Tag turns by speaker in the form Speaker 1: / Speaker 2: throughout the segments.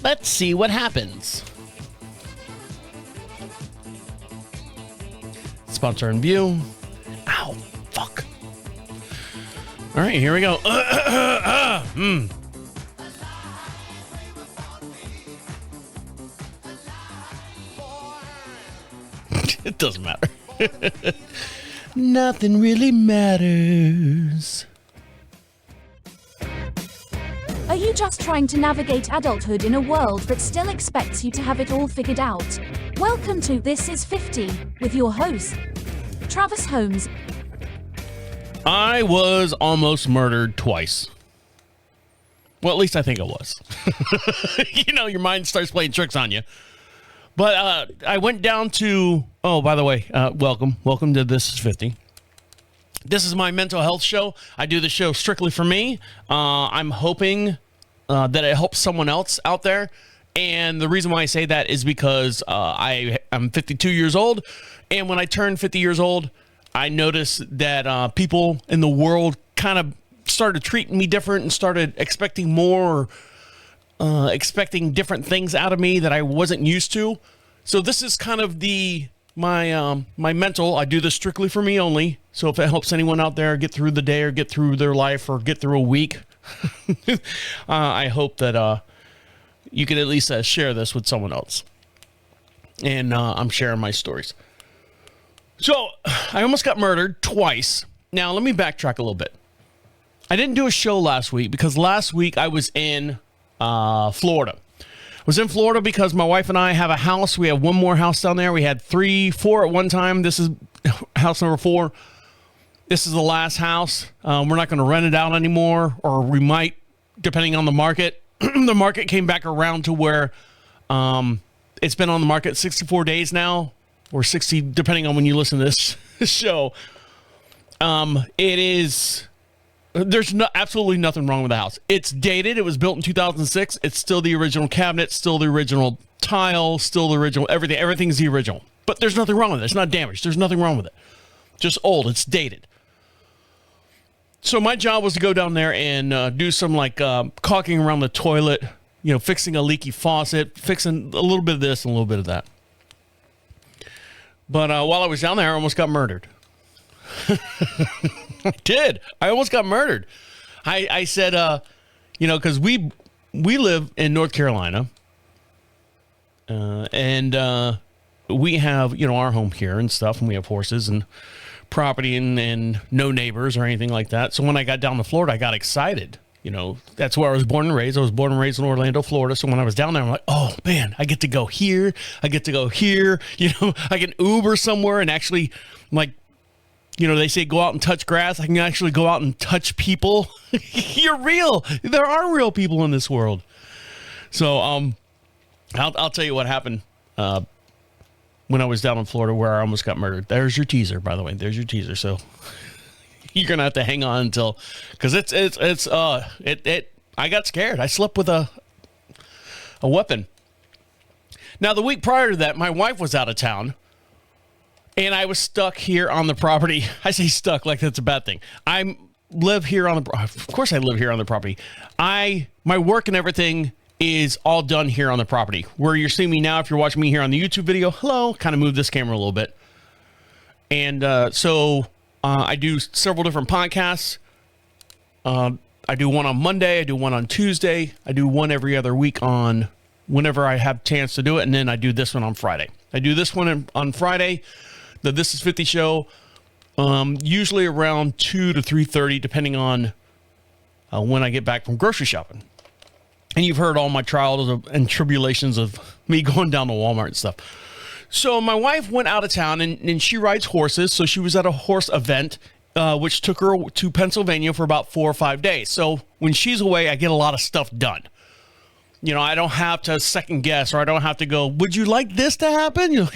Speaker 1: Let's see what happens. Sponsor and view. Ow, fuck. All right, here we go. It doesn't matter. Nothing really matters.
Speaker 2: Are you just trying to navigate adulthood in a world that still expects you to have it all figured out? Welcome to This Is 50 with your host, Travis Holmes.
Speaker 1: I was almost murdered twice. Well, at least I think I was. You know, your mind starts playing tricks on you. But I went down to, oh, by the way, welcome to This Is 50. This is my mental health show. I do the show strictly for me. I'm hoping that it helps someone else out there. And the reason why I say that is because I'm 52 years old. And when I turned 50 years old, I noticed that people in the world kind of started treating me different and started expecting more, expecting different things out of me that I wasn't used to. So this is kind of my mental. I do this strictly for me only. So if it helps anyone out there get through the day or get through their life or get through a week, I hope that you can at least share this with someone else. And I'm sharing my stories. So I almost got murdered twice. Now let me backtrack a little bit. I didn't do a show last week because last week I was in Florida. I was in Florida because my wife and I have a house. We have one more house down there. We had 4 at one time. This is house number 4. This is the last house. We're not going to rent it out anymore, or we might, depending on the market. The market came back around to where it's been on the market 64 days now, or 60, depending on when you listen to this show. There's absolutely nothing wrong with the house. It's dated. It was built in 2006. It's still the original cabinet, still the original tile, still the original everything. Everything's the original. But there's nothing wrong with it. It's not damaged. There's nothing wrong with it. Just old. It's dated. So my job was to go down there and do some caulking around the toilet, fixing a leaky faucet, fixing a little bit of this and a little bit of that. But while I was down there, I almost got murdered. I did. I almost got murdered. I said, because we live in North Carolina, and we have, our home here and stuff, and we have horses and property and no neighbors or anything like that. So when I got down to Florida, I got excited. That's where I was born and raised. I was born and raised in Orlando, Florida. So when I was down there, I'm like, oh man, I get to go here. I get to go here. I can Uber somewhere and actually they say go out and touch grass. I can actually go out and touch people. You're real. There are real people in this world. So I'll tell you what happened when I was down in Florida where I almost got murdered. There's your teaser, by the way. There's your teaser. So you're gonna have to hang on until, because I got scared. I slept with a weapon. Now the week prior to that, my wife was out of town. And I was stuck here on the property. I say stuck like that's a bad thing. I live here on the, of course I live here on the property. My work and everything is all done here on the property. Where you're seeing me now, if you're watching me here on the YouTube video, hello, kind of move this camera a little bit. And so I do several different podcasts. I do one on Monday. I do one on Tuesday. I do one every other week on whenever I have a chance to do it. And then I do this one on Friday. I do this one on Friday. The This Is 50 show, usually around 2 to 3:30, depending on when I get back from grocery shopping. And you've heard all my trials and tribulations of me going down to Walmart and stuff. So my wife went out of town, and she rides horses, so she was at a horse event, which took her to Pennsylvania for about 4 or 5 days. So when she's away, I get a lot of stuff done. I don't have to second guess, or I don't have to go, would you like this to happen?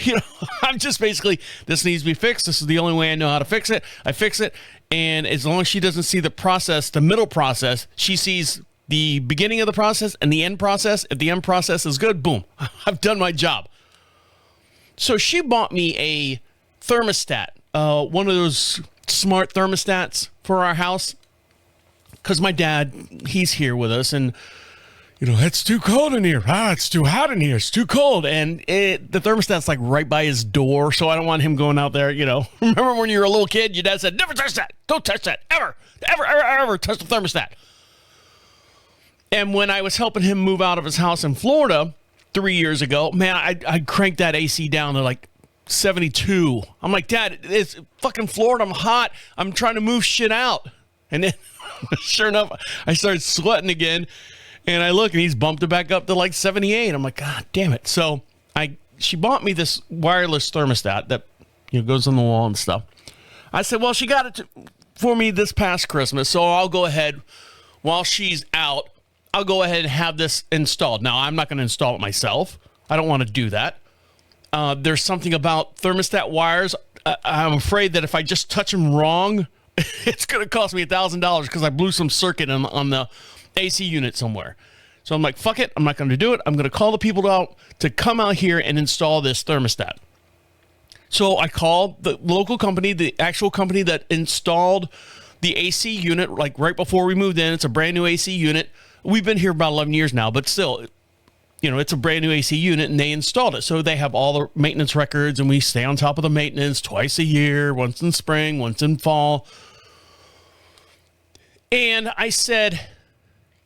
Speaker 1: I'm just basically, this needs to be fixed. This is the only way I know how to fix it. I fix it. And as long as she doesn't see the process, the middle process, she sees the beginning of the process and the end process. If the end process is good, boom, I've done my job. So she bought me a thermostat, one of those smart thermostats for our house. Because my dad, he's here with us, and it's too cold in here. It's too hot in here. It's too cold. And the thermostat's like right by his door. So I don't want him going out there, Remember when you were a little kid, your dad said, never touch that. Don't touch that. Ever touch the thermostat. And when I was helping him move out of his house in Florida 3 years ago, man, I cranked that AC down to like 72. I'm like, Dad, it's fucking Florida. I'm hot. I'm trying to move shit out. And then sure enough, I started sweating again. And I look, and he's bumped it back up to like 78. I'm like, God damn it. So she bought me this wireless thermostat that goes on the wall and stuff. I said, well, she got it for me this past Christmas, so I'll go ahead, while she's out, I'll go ahead and have this installed. Now, I'm not going to install it myself. I don't want to do that. There's something about thermostat wires. I'm afraid that if I just touch them wrong, it's going to cost me $1,000 because I blew some circuit on the AC unit somewhere. So I'm like, fuck it. I'm not going to do it. I'm going to call the people out to come out here and install this thermostat. So I called the local company, the actual company that installed the AC unit, like right before we moved in. It's a brand new AC unit. We've been here about 11 years now, but still, it's a brand new AC unit, and they installed it. So they have all the maintenance records, and we stay on top of the maintenance twice a year, once in spring, once in fall. And I said,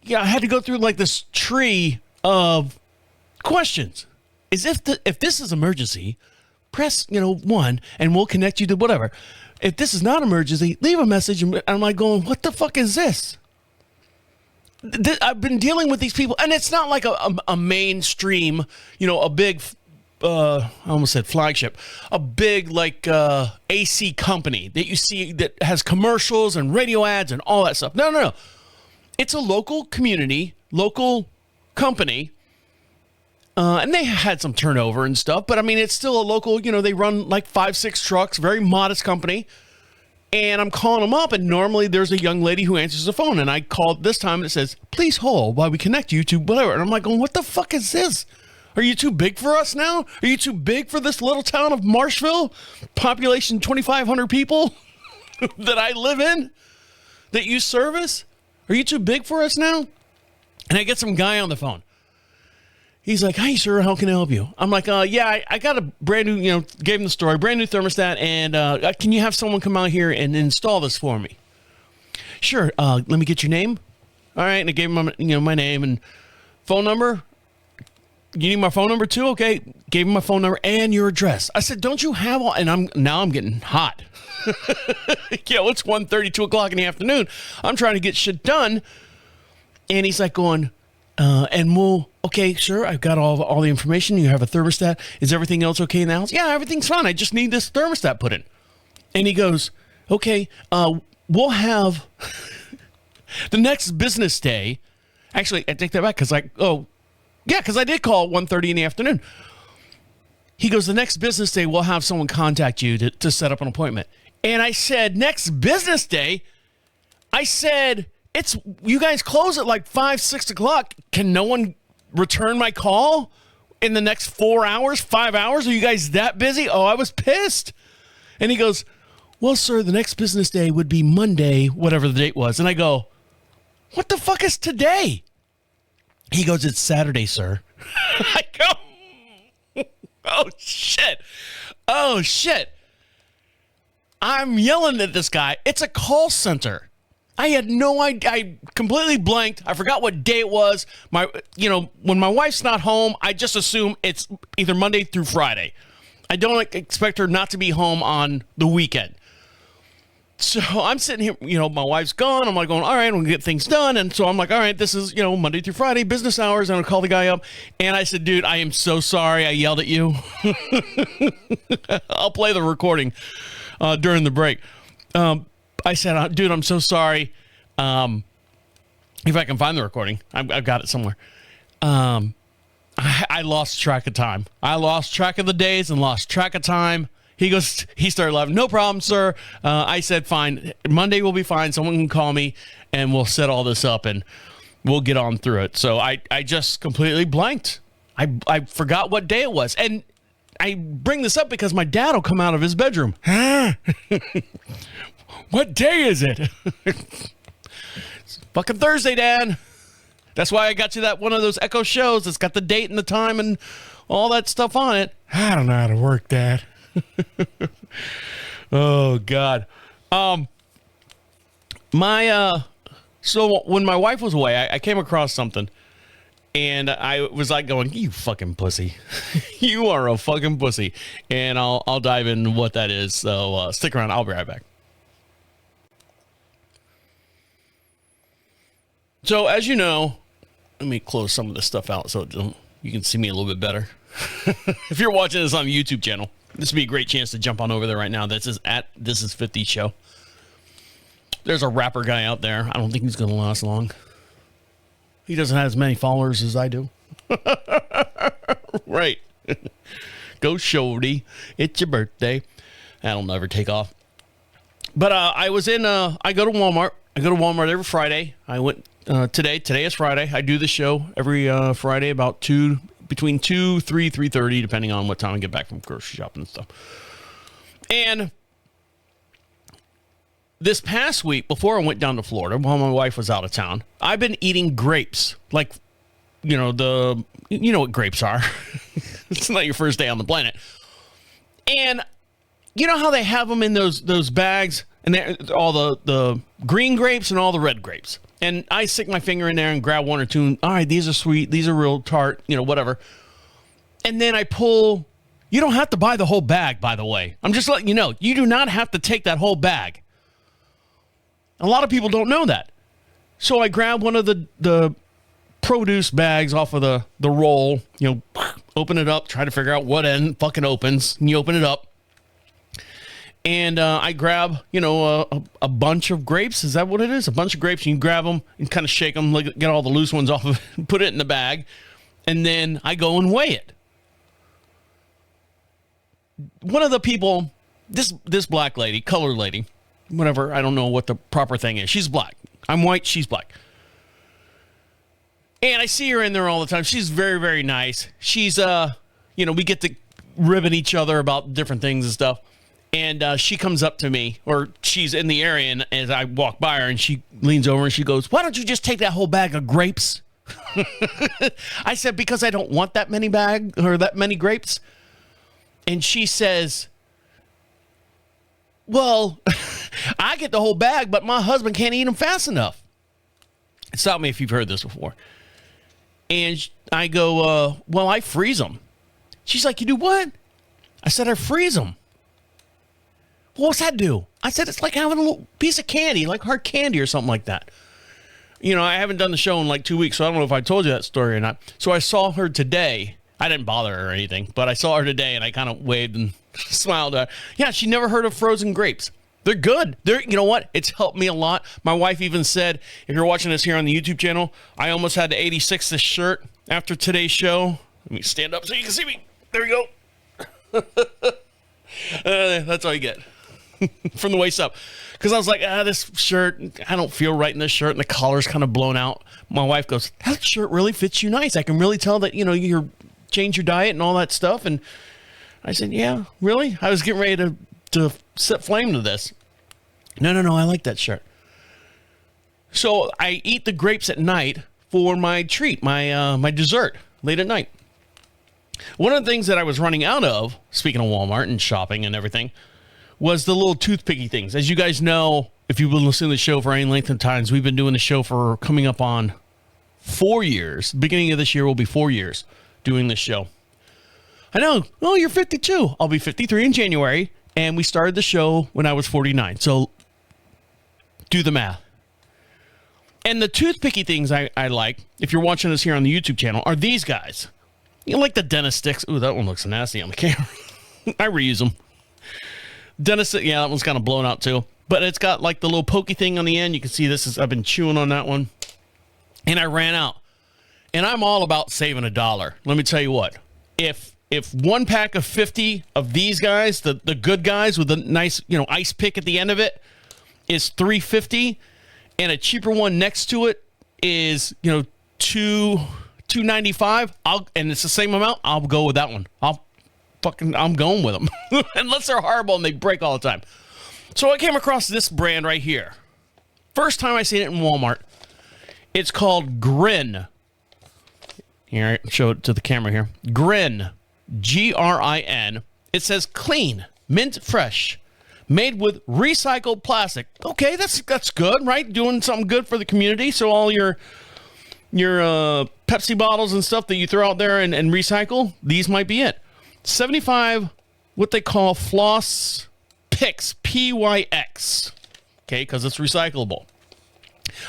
Speaker 1: I had to go through like this tree of questions. If this is emergency, press, 1, and we'll connect you to whatever. If this is not emergency, leave a message. And I'm like going, what the fuck is this? I've been dealing with these people, and it's not like a mainstream, a big, I almost said flagship, a big like AC company that you see that has commercials and radio ads and all that stuff. No. It's a local community, local company, and they had some turnover and stuff, but I mean, it's still a local, they run like 5-6 trucks, very modest company. And I'm calling them up, and normally there's a young lady who answers the phone, and I called this time, and it says, please hold while we connect you to whatever. And I'm like, what the fuck is this? Are you too big for us now? Are you too big for this little town of Marshville? Population 2,500 people that I live in, that you service? Are you too big for us now? And I get some guy on the phone. He's like, hi, sir, how can I help you? I'm like, yeah, I got a brand new, gave him the story, brand new thermostat, and can you have someone come out here and install this for me? Sure, let me get your name. All right, and I gave him, my name and phone number. You need my phone number too? Okay, gave him my phone number and your address. I said, don't you have all, and I'm getting hot. It's 1:30, 2 o'clock in the afternoon. I'm trying to get shit done, and he's like going, okay, sure, I've got all the information. You have a thermostat. Is everything else okay in the house? Yeah, everything's fine. I just need this thermostat put in. And he goes, okay, we'll have the next business day. Actually, I take that back because I did call at 1:30 in the afternoon. He goes, the next business day, we'll have someone contact you to set up an appointment. And I said, next business day? I said, you guys close at like 5-6 o'clock. Can no one return my call in the next 4 hours, 5 hours? Are you guys that busy? Oh, I was pissed. And he goes, well, sir, the next business day would be Monday, whatever the date was. And I go, what the fuck is today? He goes, it's Saturday, sir. I go, oh, shit. I'm yelling at this guy. It's a call center. I had no idea. I completely blanked. I forgot what day it was. When my wife's not home, I just assume it's either Monday through Friday. I don't expect her not to be home on the weekend. So I'm sitting here, my wife's gone. I'm like going, all right, I'm going to get things done. And so I'm like, all right, this is, Monday through Friday, business hours. I'm going to call the guy up. And I said, dude, I am so sorry I yelled at you. I'll play the recording during the break. I said, dude, I'm so sorry. If I can find the recording, I've got it somewhere. I lost track of time. I lost track of the days and lost track of time. He started laughing. No problem, sir. I said, fine. Monday will be fine. Someone can call me and we'll set all this up and we'll get on through it. So I just completely blanked. I forgot what day it was. And I bring this up because my dad will come out of his bedroom. What day is it? It's fucking Thursday, Dad. That's why I got you that one of those Echo shows that's got the date and the time and all that stuff on it. I don't know how to work that. Oh, God. So when my wife was away, I came across something. And I was like going, you fucking pussy. You are a fucking pussy. And I'll dive into what that is. So stick around. I'll be right back. So as you know, let me close some of this stuff out so you can see me a little bit better. If you're watching this on the YouTube channel, this would be a great chance to jump on over there right now. This is 50 show. There's a rapper guy out there. I don't think he's going to last long. He doesn't have as many followers as I do. Right. Go shorty. It's your birthday. That'll never take off. But I was in, I go to Walmart. I go to Walmart every Friday. I went today. Today is Friday. I do the show every Friday about between 2, 3, 3:30, depending on what time I get back from grocery shopping and stuff. And this past week, before I went down to Florida, while my wife was out of town, I've been eating grapes. Like, you know what grapes are. It's not your first day on the planet. And you know how they have them in those bags, and they're all the green grapes and all the red grapes. And I stick my finger in there and grab one or two. And, all right, these are sweet. These are real tart, whatever. And then I pull. You don't have to buy the whole bag, by the way. I'm just letting you know. You do not have to take that whole bag. A lot of people don't know that. So I grab one of the produce bags off of the roll, open it up, try to figure out what end fucking opens, and you open it up. And I grab, a bunch of grapes. Is that what it is? A bunch of grapes. And you grab them and kind of shake them, get all the loose ones off of it, put it in the bag. And then I go and weigh it. One of the people, this black lady, colored lady, whatever, I don't know what the proper thing is. She's black. I'm white. She's black. And I see her in there all the time. She's very, very nice. She's, we get to ribbon each other about different things and stuff. And she comes up to me, or she's in the area, and as I walk by her, and she leans over and she goes, "Why don't you just take that whole bag of grapes?" I said, "Because I don't want that many grapes." And she says, "Well, I get the whole bag, but my husband can't eat them fast enough." Stop me if you've heard this before. And I go, "Well, I freeze them." She's like, "You do what?" I said, "I freeze them." "Well, what's that do?" I said, "It's like having a little piece of candy, like hard candy or something like that." I haven't done the show in like 2 weeks, so I don't know if I told you that story or not. So I saw her today. I didn't bother her or anything, but I saw her today, and I kind of waved and smiled at her. Yeah, she never heard of frozen grapes. They're good. You know what? It's helped me a lot. My wife even said, if you're watching this here on the YouTube channel, I almost had to 86 this shirt after today's show. Let me stand up so you can see me. There we go. That's all you get. From the waist up. Because I was like, this shirt, I don't feel right in this shirt, and the collar's kind of blown out. My wife goes, "That shirt really fits you nice. I can really tell that, you're change your diet and all that stuff." And I said, "Yeah, really?" I was getting ready to set flame to this. No, I like that shirt. So I eat the grapes at night for my treat, my dessert, late at night. One of the things that I was running out of, speaking of Walmart and shopping and everything, was the little toothpicky things. As you guys know, if you've been listening to the show for any length of times, we've been doing the show for coming up on 4 years. Beginning of this year will be 4 years doing this show. I know. Oh, you're 52. I'll be 53 in January. And we started the show when I was 49. So do the math. And the toothpicky things I like, if you're watching this here on the YouTube channel, are these guys. Like the dentist sticks. Ooh, that one looks nasty on the camera. I reuse them. Dentist, yeah, that one's kind of blown out too. But it's got like the little pokey thing on the end. You can see I've been chewing on that one. And I ran out. And I'm all about saving $1. Let me tell you what. If one pack of 50 of these guys, the good guys with a nice, ice pick at the end of it, is $3.50, and a cheaper one next to it is, $2.95, and it's the same amount, I'll go with that one. I'm going with them. Unless they're horrible and they break all the time. So I came across this brand right here. First time I seen it in Walmart. It's called Grin. Here, I'll show it to the camera here. Grin. Grin. It says clean, mint fresh, made with recycled plastic. Okay, that's good, right? Doing something good for the community. So all your Pepsi bottles and stuff that you throw out there and recycle, these might be it. 75, what they call floss picks, PYX. Okay, because it's recyclable.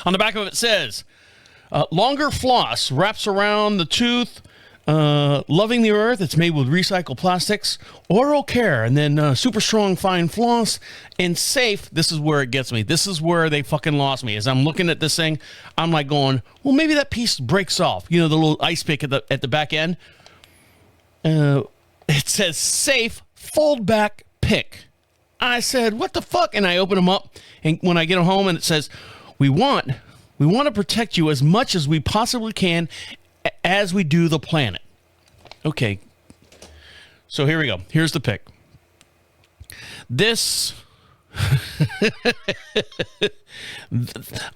Speaker 1: On the back of it says, longer floss wraps around the tooth, loving the earth. It's made with recycled plastics, oral care, and then super strong fine floss, and safe. This is where it gets me. This is where they fucking lost me. As I'm looking at this thing, I'm like going, well, maybe that piece breaks off. You know, the little ice pick at the back end. It says safe fold back pick. I said, what the fuck? And I open them up, and when I get them home, and it says, we want to protect you as much as we possibly can as we do the planet. Okay. So here we go. Here's the pick. This.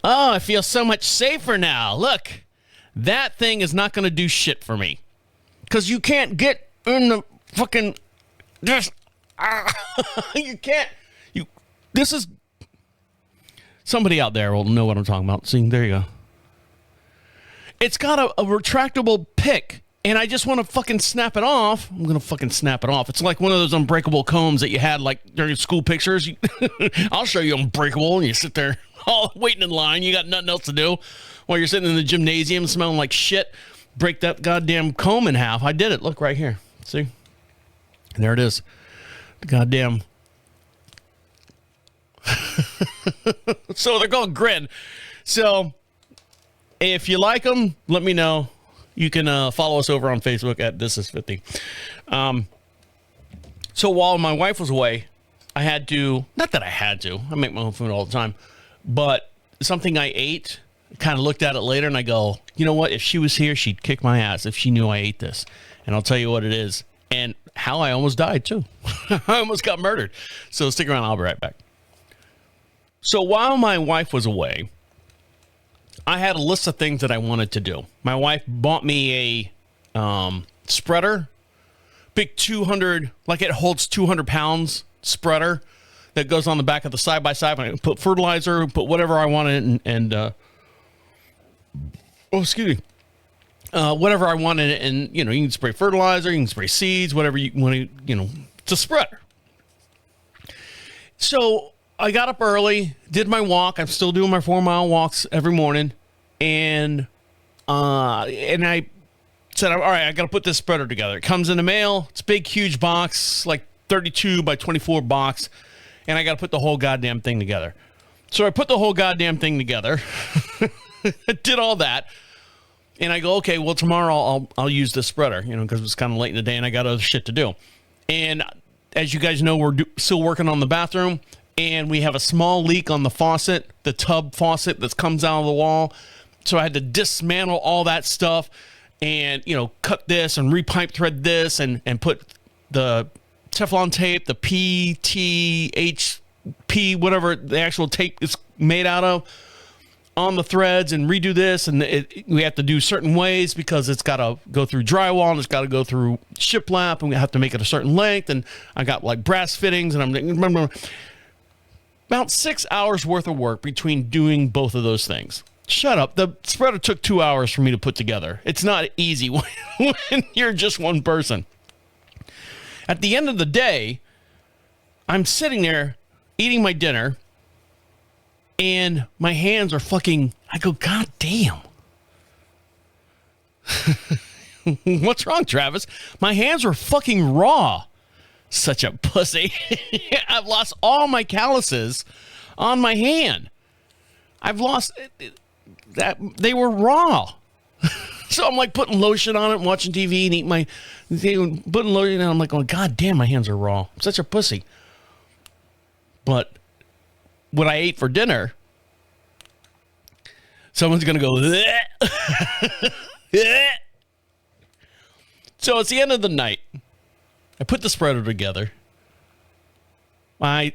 Speaker 1: Oh, I feel so much safer now. Look, that thing is not going to do shit for me. Because you can't get in the fucking. You can't. This is. Somebody out there will know what I'm talking about. See, there you go. It's got a retractable pick, and I just want to fucking snap it off. I'm going to fucking snap it off. It's like one of those unbreakable combs that you had like during school pictures. I'll show you unbreakable, and you sit there all waiting in line. You got nothing else to do while you're sitting in the gymnasium smelling like shit. Break that goddamn comb in half. I did it. Look right here. See? And there it is. The goddamn... So they're called Grin. So if you like them, let me know. You can follow us over on Facebook at This Is 50. So while my wife was away, I had to, not that I had to, I make my own food all the time, but something I ate, kind of looked at it later and I go, you know what? If she was here, she'd kick my ass if she knew I ate this. And I'll tell you what it is. And how I almost died too. I almost got murdered. So stick around. I'll be right back. So while my wife was away, I had a list of things that I wanted to do. My wife bought me a spreader, big 200, like it holds 200 pounds spreader that goes on the back of the side-by-side. I can put fertilizer, put whatever I wanted, whatever I wanted. And, you know, you can spray fertilizer, you can spray seeds, whatever you want to, you know, it's a spreader. So I got up early, did my walk. I'm still doing my 4-mile walks every morning. And I said, all right, I got to put this spreader together. It comes in the mail. It's a big, huge box, like 32 by 24 box. And I got to put the whole goddamn thing together. So I put the whole goddamn thing together. Did all that. And I go, okay, well, tomorrow I'll use this spreader, you know, because it's kind of late in the day and I got other shit to do. And as you guys know, we're still working on the bathroom. And we have a small leak on the faucet, the tub faucet that comes out of the wall. So I had to dismantle all that stuff and, you know, cut this and repipe thread this and put the Teflon tape, the PTHP, whatever the actual tape is made out of, on the threads and redo this. And we have to do certain ways because it's got to go through drywall and it's got to go through shiplap and we have to make it a certain length. And I got like brass fittings and I'm about 6 hours worth of work between doing both of those things. Shut up. The spreader took 2 hours for me to put together. It's not easy when you're just one person. At the end of the day, I'm sitting there eating my dinner and my hands are fucking, I go, God damn. What's wrong, Travis? My hands are fucking raw. Such a pussy. I've lost all my calluses on my hand. I've lost that. They were raw. So I'm like putting lotion on it and watching TV and putting lotion on. I'm like, oh, God damn, my hands are raw. I'm such a pussy. But what I ate for dinner, someone's going to go, So it's the end of the night. I put the spreader together. I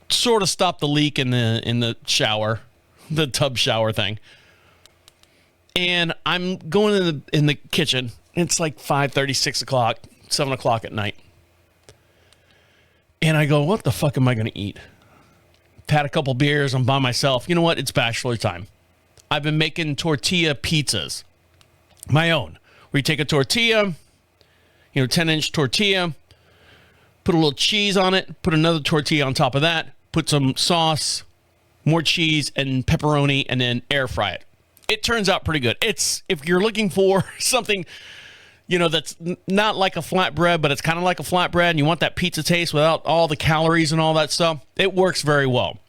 Speaker 1: sort of stopped the leak in the shower, the tub shower thing. And I'm going in the kitchen. It's like 5:30, 6 o'clock, 7 o'clock at night. And I go, what the fuck am I going to eat? Had a couple beers. I'm by myself. You know what? It's bachelor time. I've been making tortilla pizzas. My own. Where you take a tortilla, 10-inch tortilla, put a little cheese on it, put another tortilla on top of that, put some sauce, more cheese, and pepperoni, and then air fry it. It turns out pretty good. If you're looking for something, that's not like a flatbread, but it's kind of like a flatbread, and you want that pizza taste without all the calories and all that stuff, it works very well.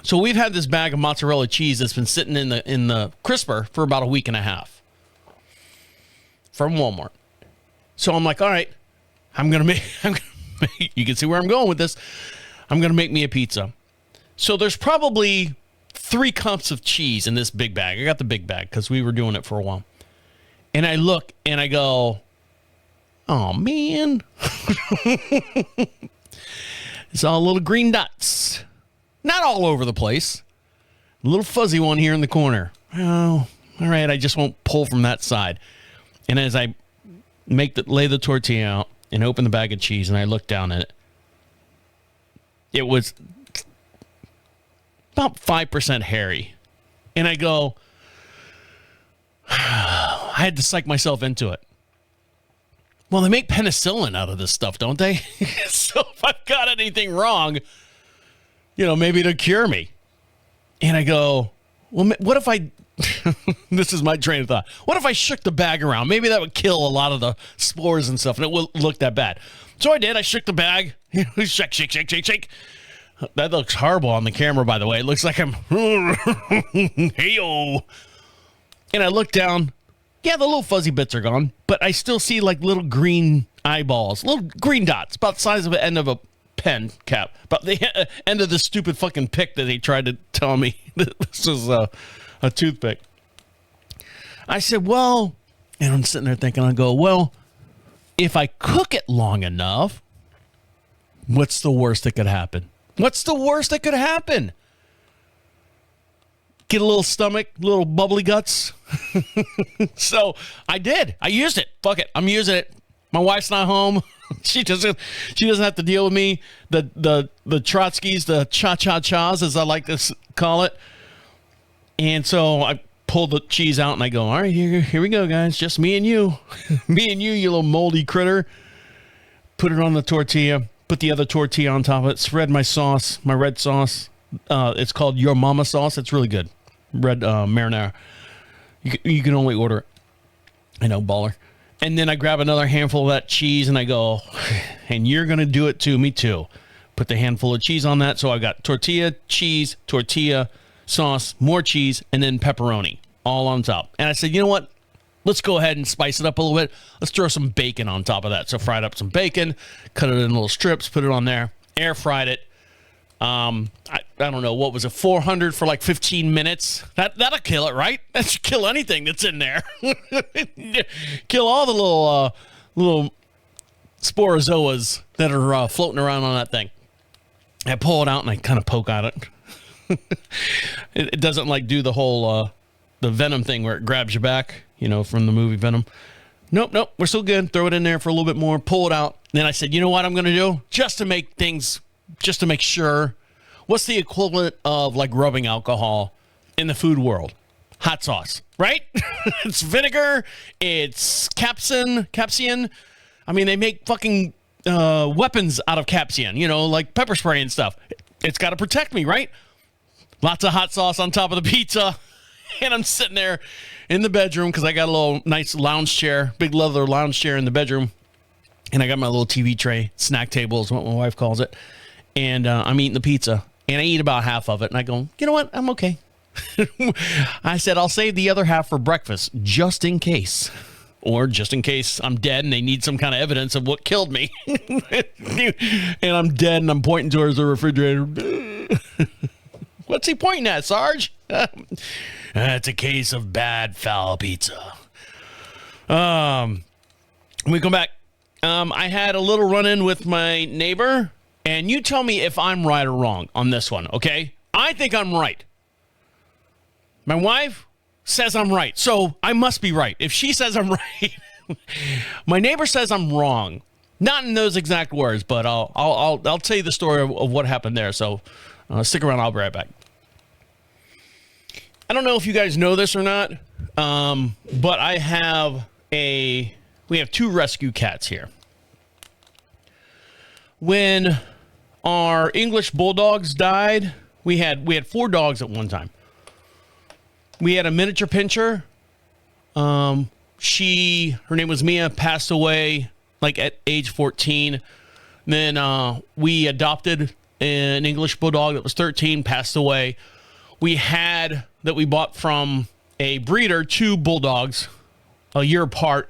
Speaker 1: So we've had this bag of mozzarella cheese that's been sitting in the crisper for about a week and a half from Walmart. So I'm like, all right, I'm gonna make. You can see where I'm going with this. I'm gonna make me a pizza. So there's probably 3 cups of cheese in this big bag. I got the big bag because we were doing it for a while. And I look and I go, oh man, it's all little green dots. Not all over the place. A little fuzzy one here in the corner. Oh, all right. I just won't pull from that side. And as I lay the tortilla out and open the bag of cheese and I look down at it, it was about 5% hairy. And I go, I had to psych myself into it. Well, they make penicillin out of this stuff, don't they? So if I've got anything wrong, maybe to cure me. And I go, well, what if I, this is my train of thought. What if I shook the bag around? Maybe that would kill a lot of the spores and stuff, and it wouldn't look that bad. So I did. I shook the bag. Shake, shake, shake, shake, shake. That looks horrible on the camera, by the way. It looks like I'm, hey-o. And I look down. Yeah, the little fuzzy bits are gone, but I still see like little green eyeballs, little green dots, about the size of the end of a pen cap, about the end of the stupid fucking pick that they tried to tell me this was a toothpick. I said, well, and I'm sitting there thinking, I go, well, if I cook it long enough, what's the worst that could happen? What's the worst that could happen? Get a little stomach, little bubbly guts. So I did. I used it. Fuck it. I'm using it. My wife's not home. She doesn't have to deal with me. The Trotskys, the cha-cha-chas, as I like to call it. And so I pull the cheese out and I go, all right, here we go, guys. Just me and you. Me and you little moldy critter. Put it on the tortilla. Put the other tortilla on top of it. Spread my sauce, my red sauce. It's called Your Mama sauce. It's really good. Red marinara. You can only order it. I know, baller. And then I grab another handful of that cheese and I go, and you're going to do it to me too. Put the handful of cheese on that. So I've got tortilla, cheese, tortilla, sauce, more cheese, and then pepperoni all on top. And I said, you know what? Let's go ahead and spice it up a little bit. Let's throw some bacon on top of that. So fried up some bacon, cut it in little strips, put it on there, air fried it. I don't know, what was it, 400 for like 15 minutes? That'll kill it, right? That should kill anything that's in there. Kill all the little sporozoas that are floating around on that thing. I pull it out and I kind of poke at it. It doesn't like do the whole the Venom thing where it grabs you back, from the movie Venom. Nope, we're still good. Throw it in there for a little bit more, pull it out. And then I said, you know what I'm going to do? Just to make sure, what's the equivalent of like rubbing alcohol in the food world? Hot sauce, right? It's vinegar, it's capsaicin. I mean, they make fucking weapons out of capsaicin, like pepper spray and stuff. It's got to protect me, right? Lots of hot sauce on top of the pizza. And I'm sitting there in the bedroom because I got a little nice lounge chair, big leather lounge chair in the bedroom. And I got my little TV tray, snack table is what my wife calls it. And I'm eating the pizza. And I eat about half of it. And I go, you know what? I'm okay. I said, I'll save the other half for breakfast just in case. Or just in case I'm dead and they need some kind of evidence of what killed me. And I'm dead and I'm pointing towards the refrigerator. What's he pointing at, Sarge? It's a case of bad, foul pizza. When we come back, I had a little run-in with my neighbor, and you tell me if I'm right or wrong on this one, okay? I think I'm right. My wife says I'm right. So I must be right. If she says I'm right, my neighbor says I'm wrong. Not in those exact words, but I'll tell you the story of what happened there. So stick around. I'll be right back. I don't know if you guys know this or not, but we have 2 rescue cats here. When our English bulldogs died, we had 4 dogs at one time. We had a miniature pinscher. Her name was Mia, passed away like at age 14. Then we adopted an English bulldog that was 13, passed away. We had, that we bought from a breeder, 2 bulldogs a year apart,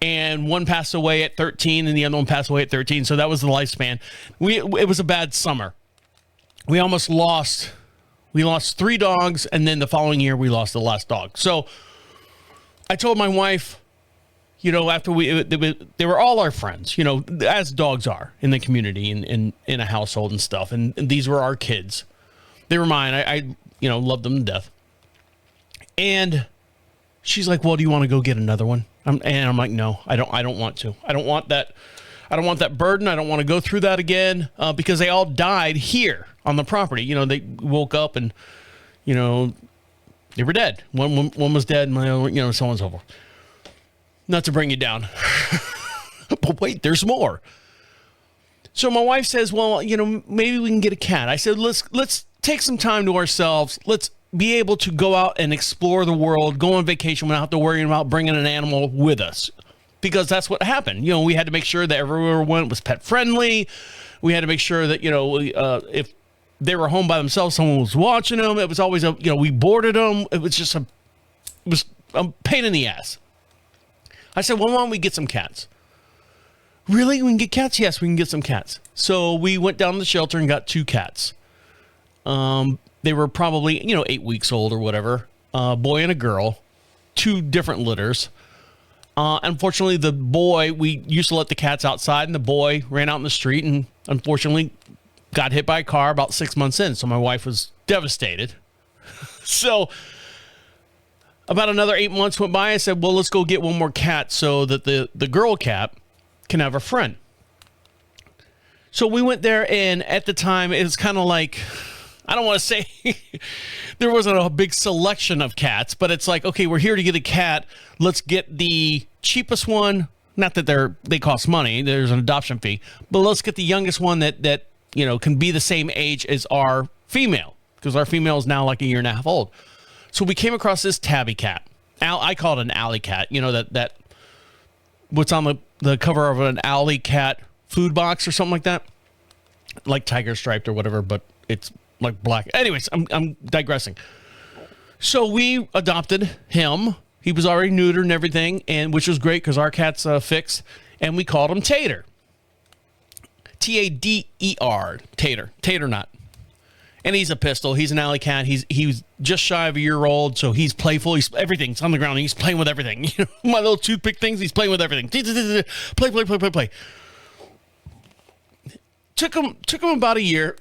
Speaker 1: and one passed away at 13 and the other one passed away at 13. So that was the lifespan. It was a bad summer. We lost 3 dogs, and then the following year we lost the last dog. So I told my wife, after they were all our friends, as dogs are in the community and in a household and stuff. And these were our kids. They were mine. I loved them to death. And she's like, well, do you want to go get another one? And I'm like, no, I don't want to. I don't want that burden. I don't want to go through that again, because they all died here on the property. They woke up and, they were dead. One was dead, and my other, so on and so forth. Not to bring you down, but wait, there's more. So my wife says, well, maybe we can get a cat. I said, let's take some time to ourselves. Let's be able to go out and explore the world, go on vacation without have to worry about bringing an animal with us, because that's what happened. We had to make sure that everywhere we went was pet friendly. We had to make sure that, if they were home by themselves, someone was watching them. It was always we boarded them. It was a pain in the ass. I said, well, why don't we get some cats? Really? We can get cats? Yes, we can get some cats. So we went down to the shelter and got 2 cats. They were probably, 8 weeks old or whatever. A boy and a girl. 2 different litters. Unfortunately, the boy, we used to let the cats outside, and the boy ran out in the street and unfortunately got hit by a car about 6 months in. So my wife was devastated. So about another 8 months went by. I said, well, let's go get one more cat so that the girl cat can have a friend. So we went there, and at the time, it was kind of like, I don't want to say there wasn't a big selection of cats, but it's like, okay, we're here to get a cat. Let's get the cheapest one. Not that they cost money. There's an adoption fee, but let's get the youngest one that can be the same age as our female, because our female is now like a year and a half old. So we came across this tabby cat. I call it an alley cat. That what's on the cover of an alley cat food box or something like that, like tiger striped or whatever, but it's like black. Anyways, I'm digressing. So we adopted him. He was already neutered and everything, and which was great because our cat's fixed, and we called him Tater. Tader. Tater not. And he's a pistol. He's an alley cat. He was just shy of a year old, so he's playful. Everything's on the ground. He's playing with everything. My little toothpick things. He's playing with everything. Play. Took him about a year.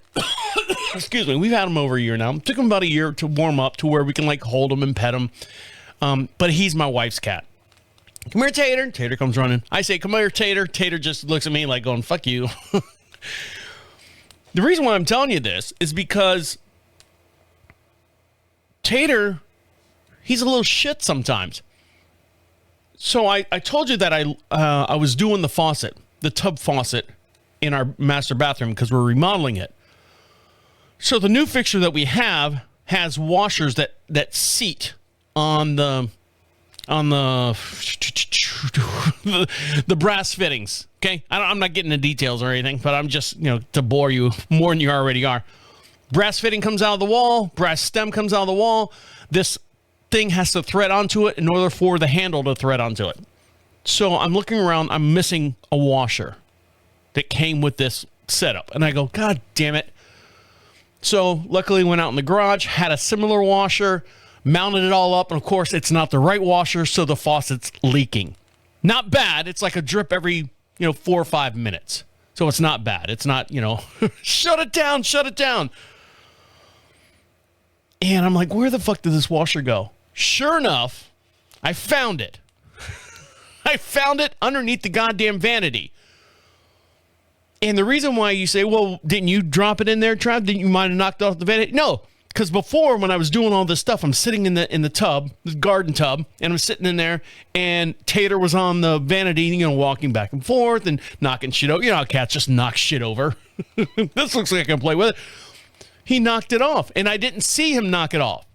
Speaker 1: Excuse me. We've had him over a year now. Took him about a year to warm up to where we can hold him and pet him. But he's my wife's cat. Come here, Tater. Tater comes running. I say, come here, Tater. Tater just looks at me like going, fuck you. The reason why I'm telling you this is because Tater, he's a little shit sometimes. So I told you that I was doing the tub faucet in our master bathroom because we're remodeling it. So the new fixture that we have has washers that seat on the brass fittings. Okay, I'm not getting the details or anything, but I'm just to bore you more than you already are. Brass fitting comes out of the wall. Brass stem comes out of the wall. This thing has to thread onto it in order for the handle to thread onto it. So I'm looking around. I'm missing a washer that came with this setup, and I go, God damn it! So luckily, went out in the garage, had a similar washer, mounted it all up, and of course, it's not the right washer, so the faucet's leaking. Not bad. It's like a drip every 4 or 5 minutes. So it's not bad. It's not, shut it down. And I'm like, where the fuck did this washer go? Sure enough, I found it. I found it underneath the goddamn vanity. And the reason why you say, well, didn't you drop it in there, Trav? Didn't you might have knocked off the vanity? No, because before, when I was doing all this stuff, I'm sitting in the tub, the garden tub, and I'm sitting in there, and Tater was on the vanity, you know, walking back and forth and knocking shit over. You know how cats just knock shit over. This looks like I can play with it. He knocked it off, and I didn't see him knock it off.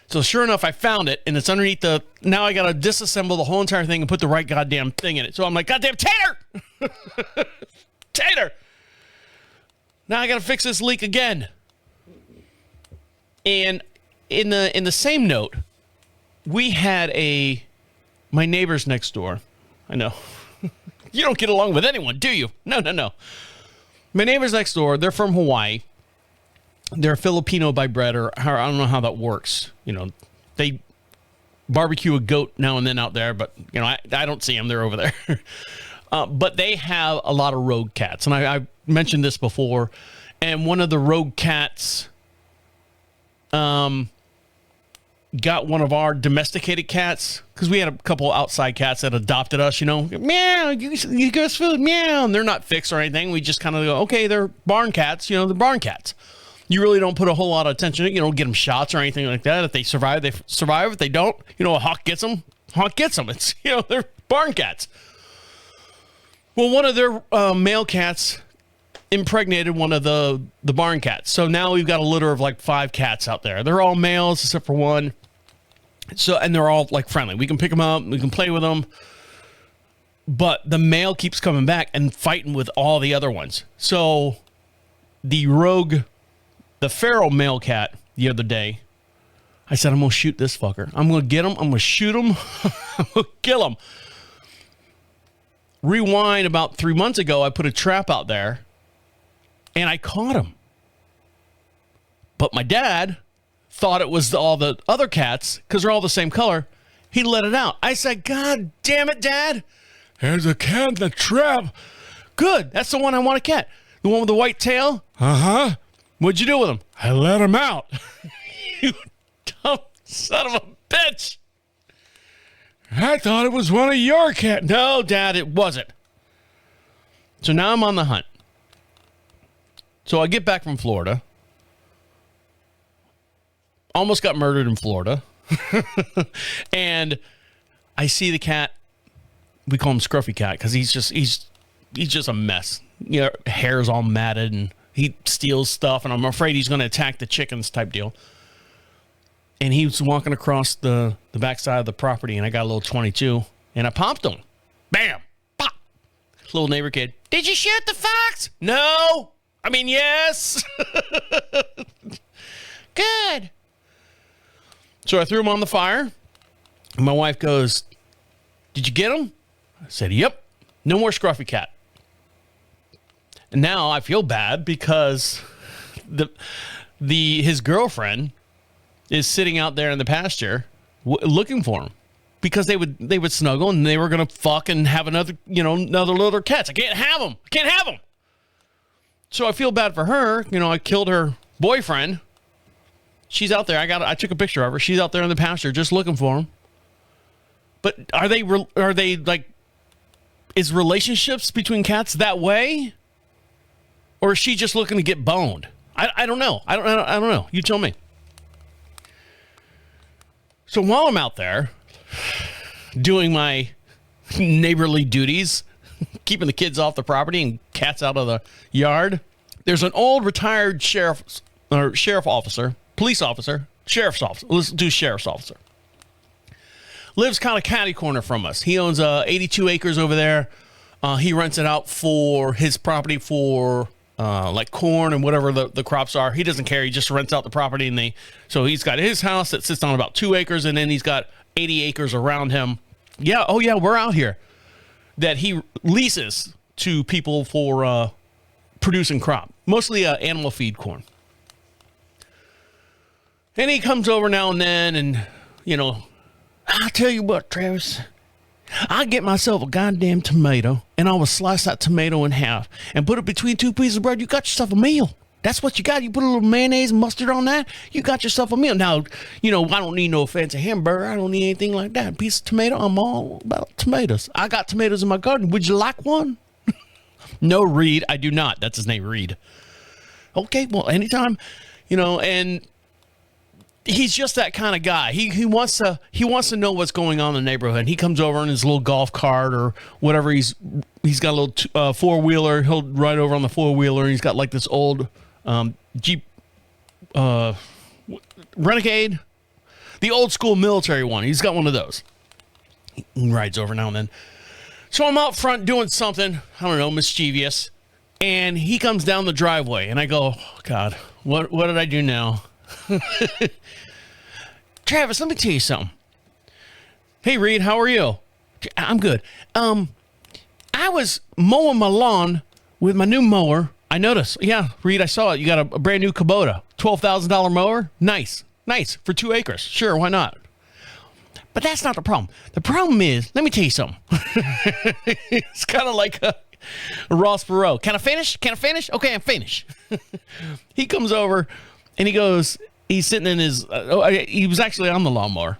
Speaker 1: So sure enough, I found it, and it's underneath the... Now I got to disassemble the whole entire thing and put the right goddamn thing in it. So I'm like, goddamn Tater! Tater! Now I got to fix this leak again. And in the same note, we had my neighbors next door. I know. You don't get along with anyone, do you? No. My neighbors next door, they're from Hawaii. They're Filipino by bread, or I don't know how that works. You know, they barbecue a goat now and then out there, but, you know, I don't see them. They're over there. But they have a lot of rogue cats. And I mentioned this before. And one of the rogue cats got one of our domesticated cats, because we had a couple outside cats that adopted us, you know. Meow, you give us food, meow. And they're not fixed or anything. We just kind of go, okay, they're barn cats, you know, they're barn cats. You really don't put a whole lot of attention, you know, get them shots or anything like that. If they survive, they survive. If they don't, you know, a hawk gets them. It's, you know, they're barn cats. Well, one of their male cats impregnated one of the barn cats. So now we've got a litter of like 5 cats out there. They're all males except for one. So, and they're all like friendly. We can pick them up. We can play with them. But the male keeps coming back and fighting with all the other ones. So the feral male cat the other day, I said, I'm going to shoot this fucker. I'm going to get him. I'm going to shoot him. I'm going to kill him. Rewind about 3 months ago, I put a trap out there and I caught him. But my dad thought it was all the other cats because they're all the same color. He let it out. I said, God damn it, Dad. There's a cat in the trap. Good. That's the one I want to catch. The one with the white tail? Uh-huh. What'd you do with him? I let him out. You dumb son of a bitch. I thought it was one of your cats. No, Dad, it wasn't. So now I'm on the hunt. So I get back from Florida. Almost got murdered in Florida. And I see the cat. We call him Scruffy Cat because he's just a mess. You know, hair's all matted and he steals stuff, and I'm afraid he's going to attack the chickens type deal. And he was walking across the backside of the property, and I got a little 22, and I popped him. Bam! Pop! Little neighbor kid. Did you shoot the fox? No! I mean, yes! Good. So I threw him on the fire. And my wife goes, did you get him? I said, yep. No more Scruffy Cat. And now I feel bad because his girlfriend is sitting out there in the pasture looking for him because they would snuggle and they were gonna fuck and have another little cats. I can't have them. So I feel bad for her. You know, I killed her boyfriend. She's out there. I took a picture of her. She's out there in the pasture just looking for him. But are they like? Is relationships between cats that way? Or is she just looking to get boned? I don't know. I don't know. You tell me. So while I'm out there doing my neighborly duties, keeping the kids off the property and cats out of the yard, there's an old retired sheriff's officer. Let's do sheriff's officer. Lives kind of catty corner from us. He owns 82 acres over there. He rents it out for his property for like corn and whatever the crops are. He doesn't care. He just rents out the property, and so he's got his house that sits on about 2 acres, and then he's got 80 acres around him. Yeah, oh yeah, we're out here. That he leases to people for producing crop, mostly animal feed corn. And he comes over now and then, and I'll tell you what, Travis. I get myself a goddamn tomato, and I will slice that tomato in half and put it between 2 pieces of bread. You got yourself a meal. That's what you got. You put a little mayonnaise and mustard on that. You got yourself a meal. Now, I don't need no fancy hamburger. I don't need anything like that. A piece of tomato. I'm all about tomatoes. I got tomatoes in my garden. Would you like one? No, Reed. I do not. That's his name, Reed. Okay, well, anytime, and he's just that kind of guy. He wants to know what's going on in the neighborhood. And he comes over in his little golf cart or whatever. He's got a little four-wheeler. He'll ride over on the four-wheeler. He's got like this old Jeep Renegade, the old school military one. He's got one of those. He rides over now and then. So I'm out front doing something, I don't know, mischievous, and he comes down the driveway, and I go, oh, God, what did I do now? Travis, let me tell you something. Hey, Reed, how are you? I'm good. I was mowing my lawn with my new mower. I noticed. Yeah, Reed, I saw it. You got a brand new Kubota, $12,000 mower. Nice. For 2 acres. Sure, why not? But that's not the problem. The problem is, let me tell you something. It's kind of like a Ross Perot. Can I finish? Okay, I'm finished. He comes over and he goes, he's sitting in his, he was actually on the lawnmower.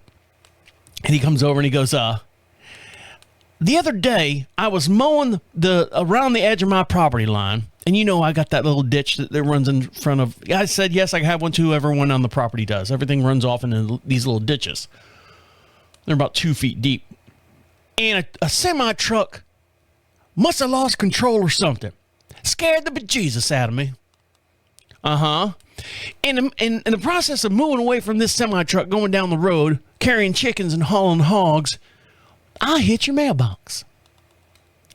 Speaker 1: And he comes over and he goes, the other day I was mowing around the edge of my property line. And I got that little ditch that runs in front of, I said, yes, I have one too. Everyone on the property does. Everything runs off into these little ditches. They're about 2 feet deep. And a semi-truck must have lost control or something. Scared the bejesus out of me. Uh-huh. And in the process of moving away from this semi-truck, going down the road, carrying chickens and hauling hogs, I hit your mailbox.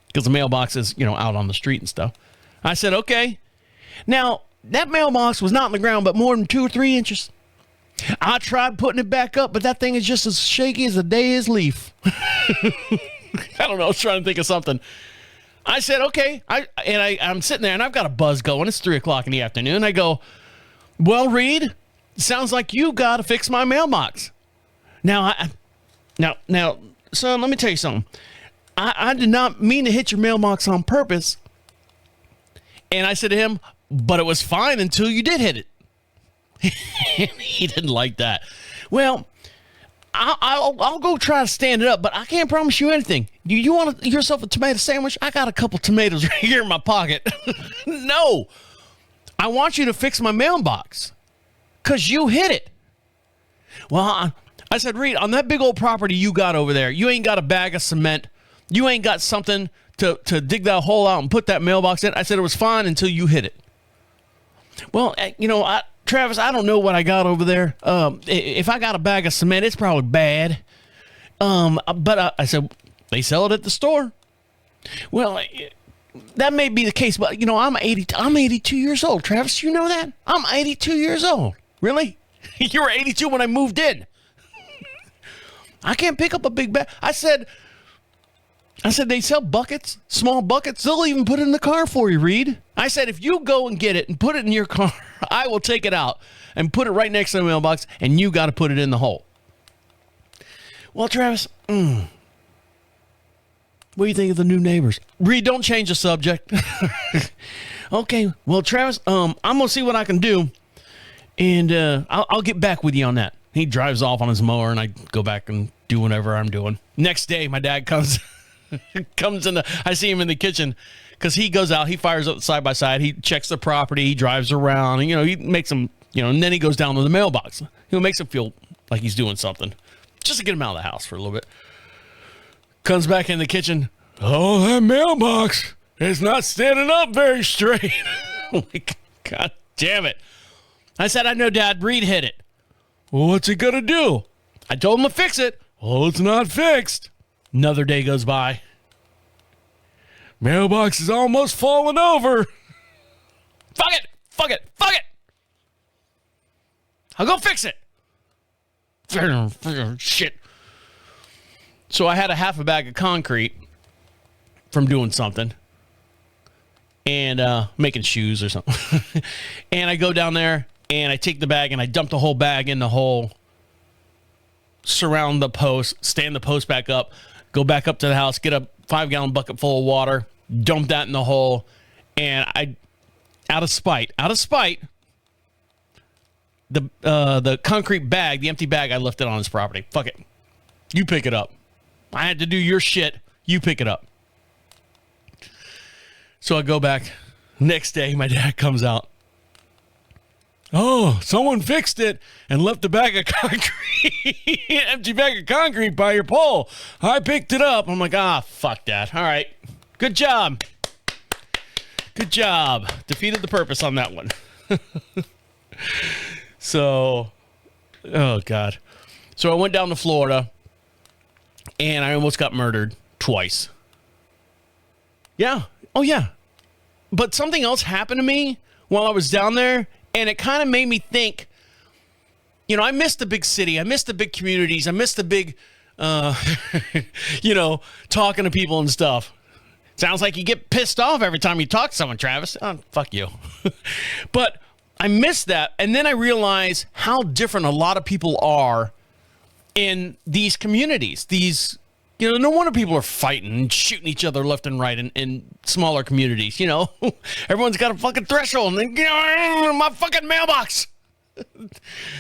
Speaker 1: Because the mailbox is, out on the street and stuff. I said, okay. Now, that mailbox was not on the ground, but more than 2 or 3 inches. I tried putting it back up, but that thing is just as shaky as a day's leaf. I don't know. I was trying to think of something. I said, okay. I'm sitting there, and I've got a buzz going. It's 3 o'clock in the afternoon. I go, well, Reed, sounds like you got to fix my mailbox. Now, son, let me tell you something. I did not mean to hit your mailbox on purpose. And I said to him, but it was fine until you did hit it. He didn't like that. Well, I'll go try to stand it up, but I can't promise you anything. You want yourself a tomato sandwich? I got a couple tomatoes right here in my pocket. No, I want you to fix my mailbox because you hit it. Well, I said, Reed, on that big old property you got over there, you ain't got a bag of cement. You ain't got something to dig that hole out and put that mailbox in. I said it was fine until you hit it. Well, Travis, I don't know what I got over there. If I got a bag of cement, it's probably bad. But I said, they sell it at the store. Well, that may be the case, but I'm 82 years old. Travis, you know that? I'm 82 years old. Really? You were 82 when I moved in. I can't pick up a big bag. I said they sell buckets, small buckets. They'll even put it in the car for you, Reed. I said, if you go and get it and put it in your car, I will take it out and put it right next to the mailbox, and you got to put it in the hole. Well, Travis, what do you think of the new neighbors? Reed, don't change the subject. Okay, well, Travis, I'm going to see what I can do, and I'll get back with you on that. He drives off on his mower, and I go back and do whatever I'm doing. Next day, my dad comes in. I see him in the kitchen because he goes out. He fires up the side-by-side. He checks the property. He drives around. And, he makes him, and then he goes down to the mailbox. He makes him feel like he's doing something just to get him out of the house for a little bit. Comes back in the kitchen. Oh, that mailbox is not standing up very straight. God damn it. I said, I know, Dad. Reed hit it. Well, what's he going to do? I told him to fix it. Oh, it's not fixed. Another day goes by. Mailbox is almost falling over. Fuck it. I'll go fix it. Shit. So I had a half a bag of concrete from doing something. And making shoes or something. And I go down there and I take the bag and I dump the whole bag in the hole. Surround the post, stand the post back up, go back up to the house, get a 5-gallon bucket full of water, dump that in the hole, and out of spite, the concrete bag, the empty bag I left it on his property. Fuck it. You pick it up. I had to do your shit. You pick it up. So I go back. Next day, my dad comes out. Oh, someone fixed it and left a bag of concrete, empty bag of concrete by your pole. I picked it up. I'm like, fuck that. All right. Good job. Good job. Defeated the purpose on that one. So, oh, God. So I went down to Florida, and I almost got murdered twice. Yeah. Oh, yeah. But something else happened to me while I was down there, and it kind of made me think, I miss the big city. I miss the big communities. I miss the big, talking to people and stuff. Sounds like you get pissed off every time you talk to someone, Travis. Oh, fuck you. But I miss that. And then I realize how different a lot of people are in these communities. These, no wonder people are fighting and shooting each other left and right in smaller communities. Everyone's got a fucking threshold and my fucking mailbox.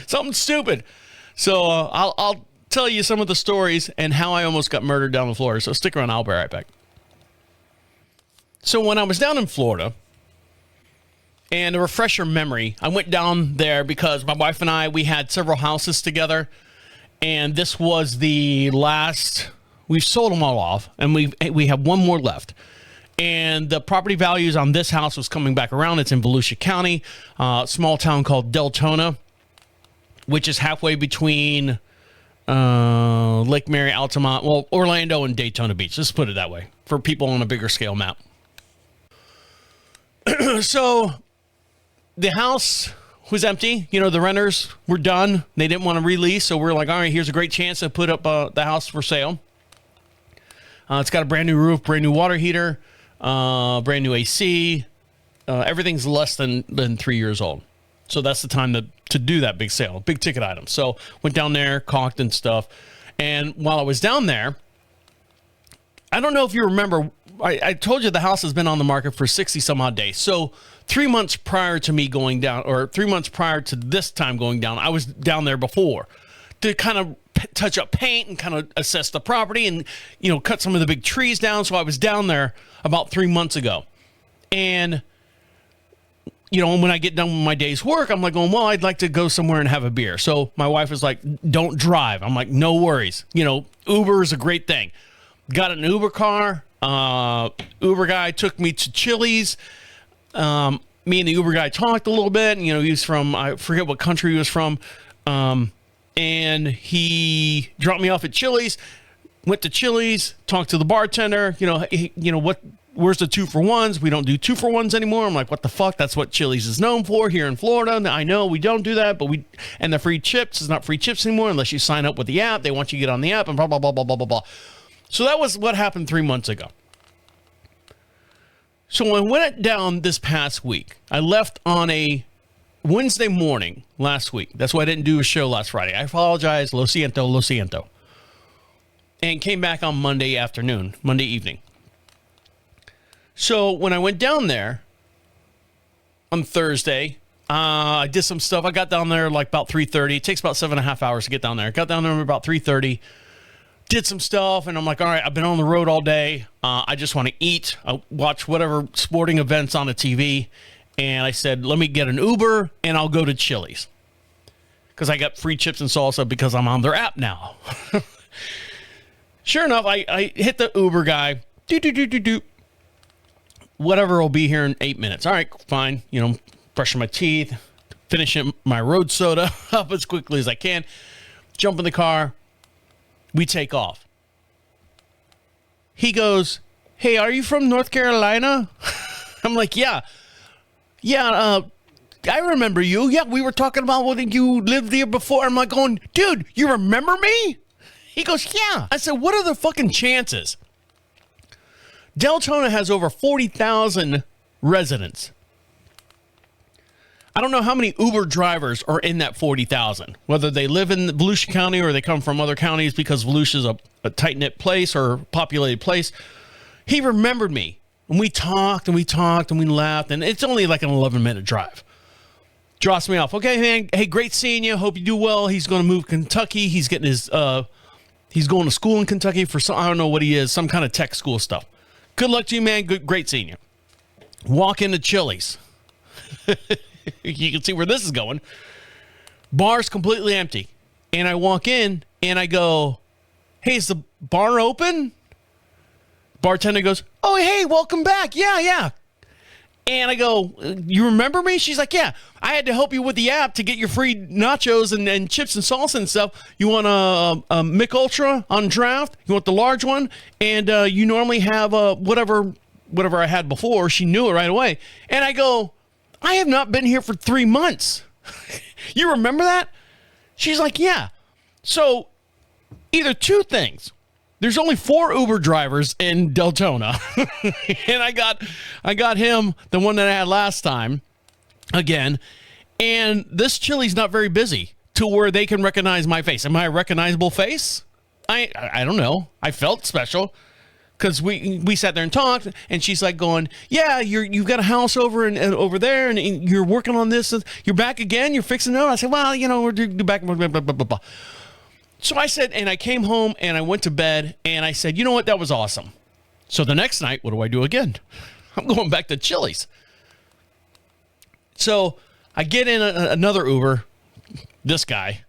Speaker 1: Something stupid. So I'll tell you some of the stories and how I almost got murdered down in Florida. So stick around. I'll be right back. So when I was down in Florida, and a refresher memory, I went down there because my wife and I, we had several houses together, and this was the last. We've sold them all off, and we have one more left. And the property values on this house was coming back around. It's in Volusia County, a small town called Deltona, which is halfway between Lake Mary, Altamont, Orlando and Daytona Beach. Let's put it that way for people on a bigger scale map. So the house was empty. The renters were done. They didn't want to release. So we're like, all right, here's a great chance to put up the house for sale. It's got a brand new roof, brand new water heater, brand new AC. Everything's less than 3 years old. So that's the time to do that big sale, big ticket item. So went down there, caulked and stuff. And while I was down there, I don't know if you remember, I told you the house has been on the market for 60 some odd days. So 3 months prior to me going down, or 3 months prior to this time going down, I was down there before to kind of touch up paint and kind of assess the property and, cut some of the big trees down. So I was down there about 3 months ago. And, when I get done with my day's work, I'm like going, well, I'd like to go somewhere and have a beer. So my wife is like, don't drive. I'm like, no worries. Uber is a great thing. Got an Uber car. Uber guy took me to Chili's. Me and the Uber guy talked a little bit. And, he was from, I forget what country he was from. And he dropped me off at Chili's, went to Chili's, talked to the bartender, where's the 2-for-1s? We don't do 2-for-1s anymore. I'm like, what the fuck? That's what Chili's is known for here in Florida. Now, I know we don't do that, but and the free chips is not free chips anymore unless you sign up with the app. They want you to get on the app and blah, blah, blah, blah, blah, blah, blah. So that was what happened 3 months ago. So when I went down this past week, I left on a Wednesday morning last week. That's why I didn't do a show last Friday. I apologize. Lo siento. And came back on Monday evening. So when I went down there on Thursday, I did some stuff. I got down there like about 3:30. It takes about 7.5 hours to get down there. I got down there about 3:30. Did some stuff, and I'm like, all right, I've been on the road all day. I just want to eat. I watch whatever sporting events on the TV. And I said, let me get an Uber, and I'll go to Chili's. Because I got free chips and salsa because I'm on their app now. Sure enough, I hit the Uber guy. Whatever will be here in 8 minutes. All right, fine. Brushing my teeth, finishing my road soda up as quickly as I can. Jump in the car. We take off. He goes, hey, are you from North Carolina? I'm like, yeah. Yeah, I remember you. Yeah, we were talking about whether you lived there before. I'm like going, dude, you remember me? He goes, yeah. I said, what are the fucking chances? Deltona has over 40,000 residents. I don't know how many Uber drivers are in that 40,000, whether they live in Volusia County or they come from other counties because Volusia is a tight-knit place or populated place. He remembered me. And we talked and we talked and we laughed. And it's only like an 11-minute drive. Drops me off. Okay, man. Hey, great seeing you. Hope you do well. He's going to move to Kentucky. He's getting his, he's going to school in Kentucky for some, I don't know what he is, some kind of tech school stuff. Good luck to you, man. Great seeing you. Walk into Chili's. You can see where this is going. Bar's completely empty. And I walk in and I go, hey, is the bar open? Bartender goes, oh, hey, welcome back. Yeah. And I go, you remember me? She's like, yeah, I had to help you with the app to get your free nachos and chips and salsa and stuff. You want a Mick Ultra on draft? You want the large one? And you normally have whatever I had before. She knew it right away. And I go, I have not been here for 3 months. You remember that? She's like, yeah. So either two things. There's only 4 Uber drivers in Deltona. And I got him, the one that I had last time, again. And this Chili's not very busy to where they can recognize my face. Am I a recognizable face? I don't know. I felt special because we sat there and talked, and she's like going, yeah, you've got a house over and over there, and you're working on this. You're back again? You're fixing it? I said, well, we're back, blah, blah, blah, blah, blah. So I said, and I came home and I went to bed and I said, you know what? That was awesome. So the next night, what do I do again? I'm going back to Chili's. So I get in another Uber, this guy.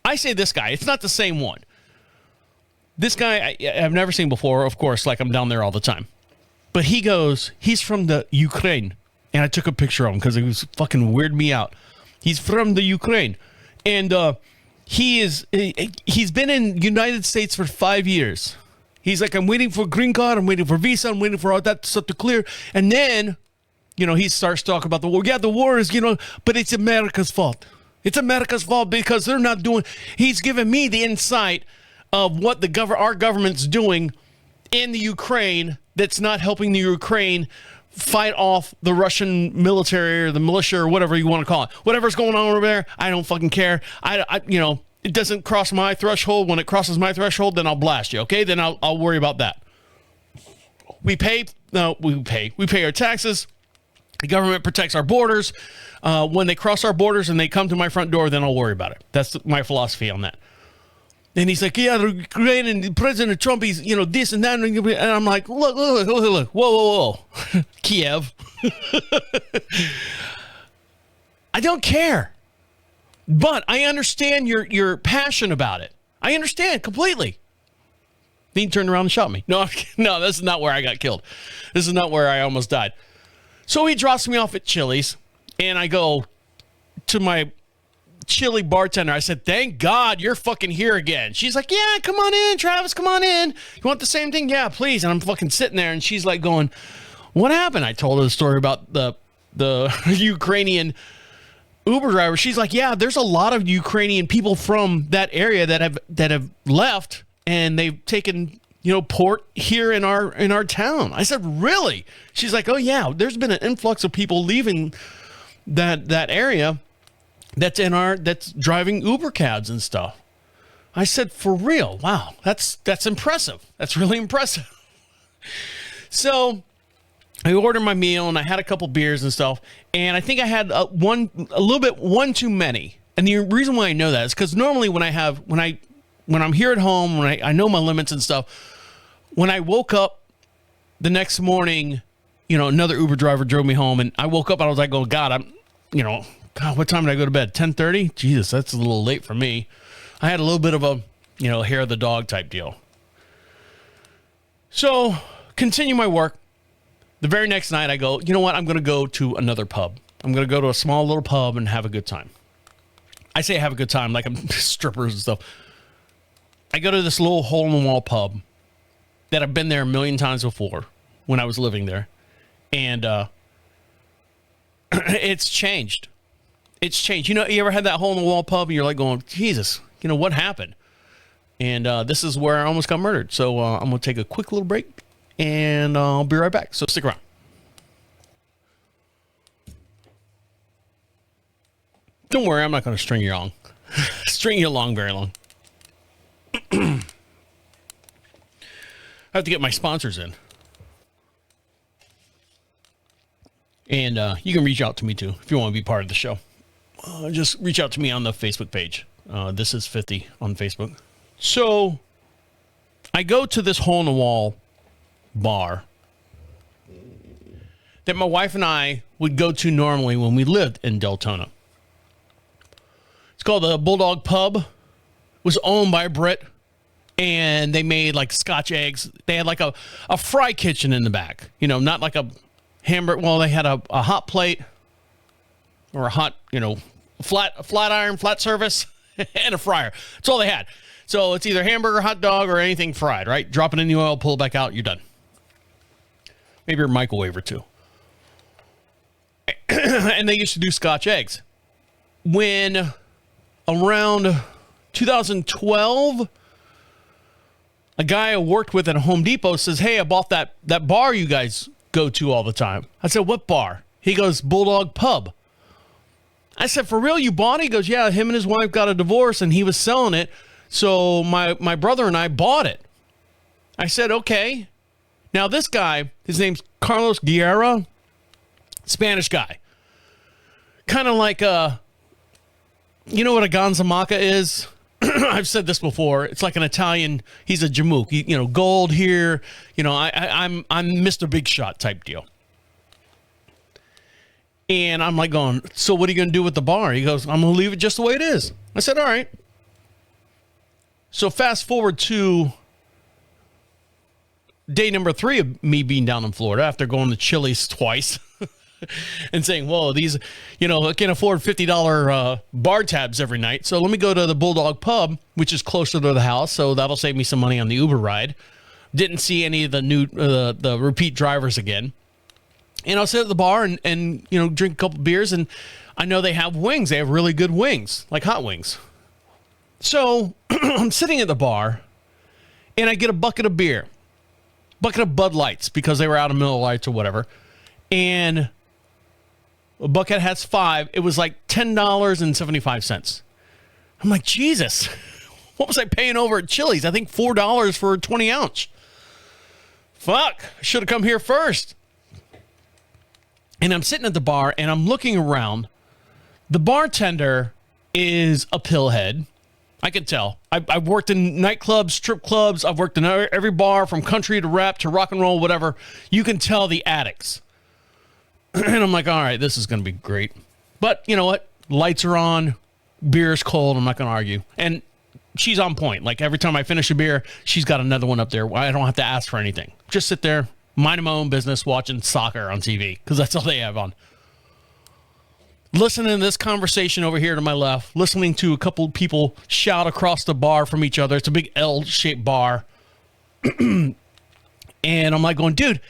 Speaker 1: I say this guy. It's not the same one. This guy I've never seen before, of course, like I'm down there all the time. But he goes, he's from the Ukraine. And I took a picture of him because it was fucking weirded me out. He's from the Ukraine. And, he's been in the United States for 5 years. He's like, I'm waiting for green card. I'm waiting for visa. I'm waiting for all that stuff to clear. And then, he starts talking about the war. Yeah, the war is, but it's America's fault. It's America's fault because they're not doing. He's giving me the insight of what our government's doing in the Ukraine that's not helping the Ukraine fight off the Russian military or the militia or whatever you want to call it. Whatever's going on over there, I don't fucking care. It doesn't cross my threshold. When it crosses my threshold, then I'll blast you. Okay, then I'll worry about that. We pay our taxes. The government protects our borders. When they cross our borders and they come to my front door, then I'll worry about it. That's my philosophy on that. And he's like, yeah, the Ukraine and President Trump, he's, this and that. And I'm like, look, whoa. Kiev. I don't care. But I understand your passion about it. I understand completely. Then he turned around and shot me. No, this is not where I got killed. This is not where I almost died. So he drops me off at Chili's, and I go to my Chili bartender. I said, thank God you're fucking here again. She's like, yeah, come on in, Travis, come on in. You want the same thing? Yeah, please. And I'm fucking sitting there, and she's like going, what happened? I told her the story about the Ukrainian Uber driver. She's like, yeah, there's a lot of Ukrainian people from that area that have left, and they've taken port here in our town. I said, really? She's like, oh yeah, there's been an influx of people leaving that area that's driving Uber cabs and stuff. I said, for real? Wow, that's impressive. That's really impressive. So I ordered my meal and I had a couple beers and stuff, and I think I had one too many. And the reason why I know that is because normally when I'm here at home, when I know my limits and stuff, when I woke up the next morning, another Uber driver drove me home, and I woke up and I was like, oh God, God, what time did I go to bed? 10:30? Jesus, that's a little late for me. I had a little bit of a, hair of the dog type deal. So continue my work. The very next night I go, you know what? I'm going to go to another pub. I'm going to go to a small little pub and have a good time. I say have a good time like I'm strippers and stuff. I go to this little hole-in-the-wall pub that I've been there a million times before when I was living there. And it's changed. It's changed. You ever had that hole-in-the-wall pub and you're like going, Jesus, what happened? And this is where I almost got murdered. So I'm going to take a quick little break, and I'll be right back. So stick around. Don't worry, I'm not going to string you along very long. I have to get my sponsors in. And you can reach out to me too if you want to be part of the show. Just reach out to me on the Facebook page. This is 50 on Facebook. So I go to this hole-in-the-wall bar that my wife and I would go to normally when we lived in Deltona. It's called the Bulldog Pub. It was owned by a Brit, and they made like Scotch eggs. They had like a fry kitchen in the back. You know, not like a hamburger. Well, they had a hot plate or a hot, flat iron, flat service, and a fryer. That's all they had. So it's either hamburger, hot dog, or anything fried, right? Drop it in the oil, pull it back out, you're done. Maybe a microwave or two. And they used to do Scotch eggs. When around 2012, a guy I worked with at Home Depot says, hey, I bought that bar you guys go to all the time. I said, what bar? He goes, Bulldog Pub. I said, for real, you bought it? He goes, yeah, him and his wife got a divorce and he was selling it. So my brother and I bought it. I said, okay. Now this guy, his name's Carlos Guerra, Spanish guy. Kind of like you know what a ganzamaca is? I've said this before. It's like an Italian. He's a Jamook. Gold here. I'm Mr. Big Shot type deal. And I'm like going, so what are you going to do with the bar? He goes, I'm going to leave it just the way it is. I said, all right. So fast forward to day number 3 of me being down in Florida after going to Chili's twice and saying, whoa, these, I can't afford $50 bar tabs every night. So let me go to the Bulldog Pub, which is closer to the house. So that'll save me some money on the Uber ride. Didn't see any of the new, the repeat drivers again. And I'll sit at the bar and drink a couple beers. And I know they have wings. They have really good wings, like hot wings. So I'm sitting at the bar and I get a bucket of beer, bucket of Bud Lights because they were out of Miller Lights or whatever. And a bucket has 5. It was like $10.75. I'm like, Jesus, what was I paying over at Chili's? I think $4 for a 20 ounce. Fuck, I should have come here first. And I'm sitting at the bar and I'm looking around. The bartender is a pillhead. I can tell. I've worked in nightclubs, strip clubs. I've worked in every bar from country to rap to rock and roll, whatever. You can tell the addicts. And I'm like, all right, this is going to be great. But you know what? Lights are on. Beer is cold. I'm not going to argue. And she's on point. Like every time I finish a beer, she's got another one up there. I don't have to ask for anything. Just sit there, minding my own business, watching soccer on TV because that's all they have on. Listening to this conversation over here to my left, listening to a couple people shout across the bar from each other. It's a big L-shaped bar. And I'm like going, dude,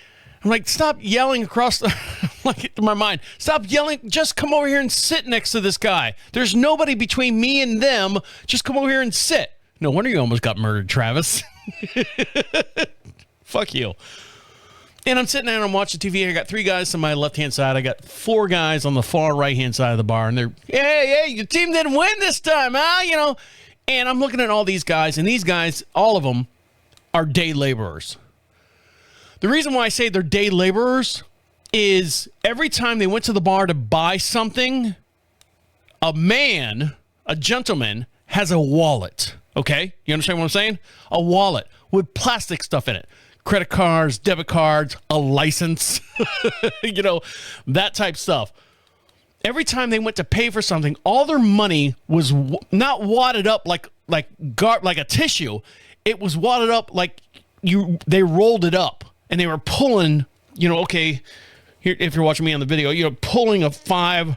Speaker 1: stop yelling across the, like in my mind, stop yelling. Just come over here and sit next to this guy. There's nobody between me and them. Just come over here and sit. No wonder you almost got murdered, Travis. Fuck you. And I'm sitting there and I'm watching TV. I got 3 guys on my left-hand side. I got 4 guys on the far right-hand side of the bar. And they're, hey, your team didn't win this time, huh? And I'm looking at all these guys. And these guys, all of them, are day laborers. The reason why I say they're day laborers is every time they went to the bar to buy something, a gentleman, has a wallet. Okay? You understand what I'm saying? A wallet with plastic stuff in it. Credit cards, debit cards, a license, that type stuff. Every time they went to pay for something, all their money was not wadded up like a tissue. It was wadded up like they rolled it up and they were pulling, okay, here, if you're watching me on the video, pulling a 5. All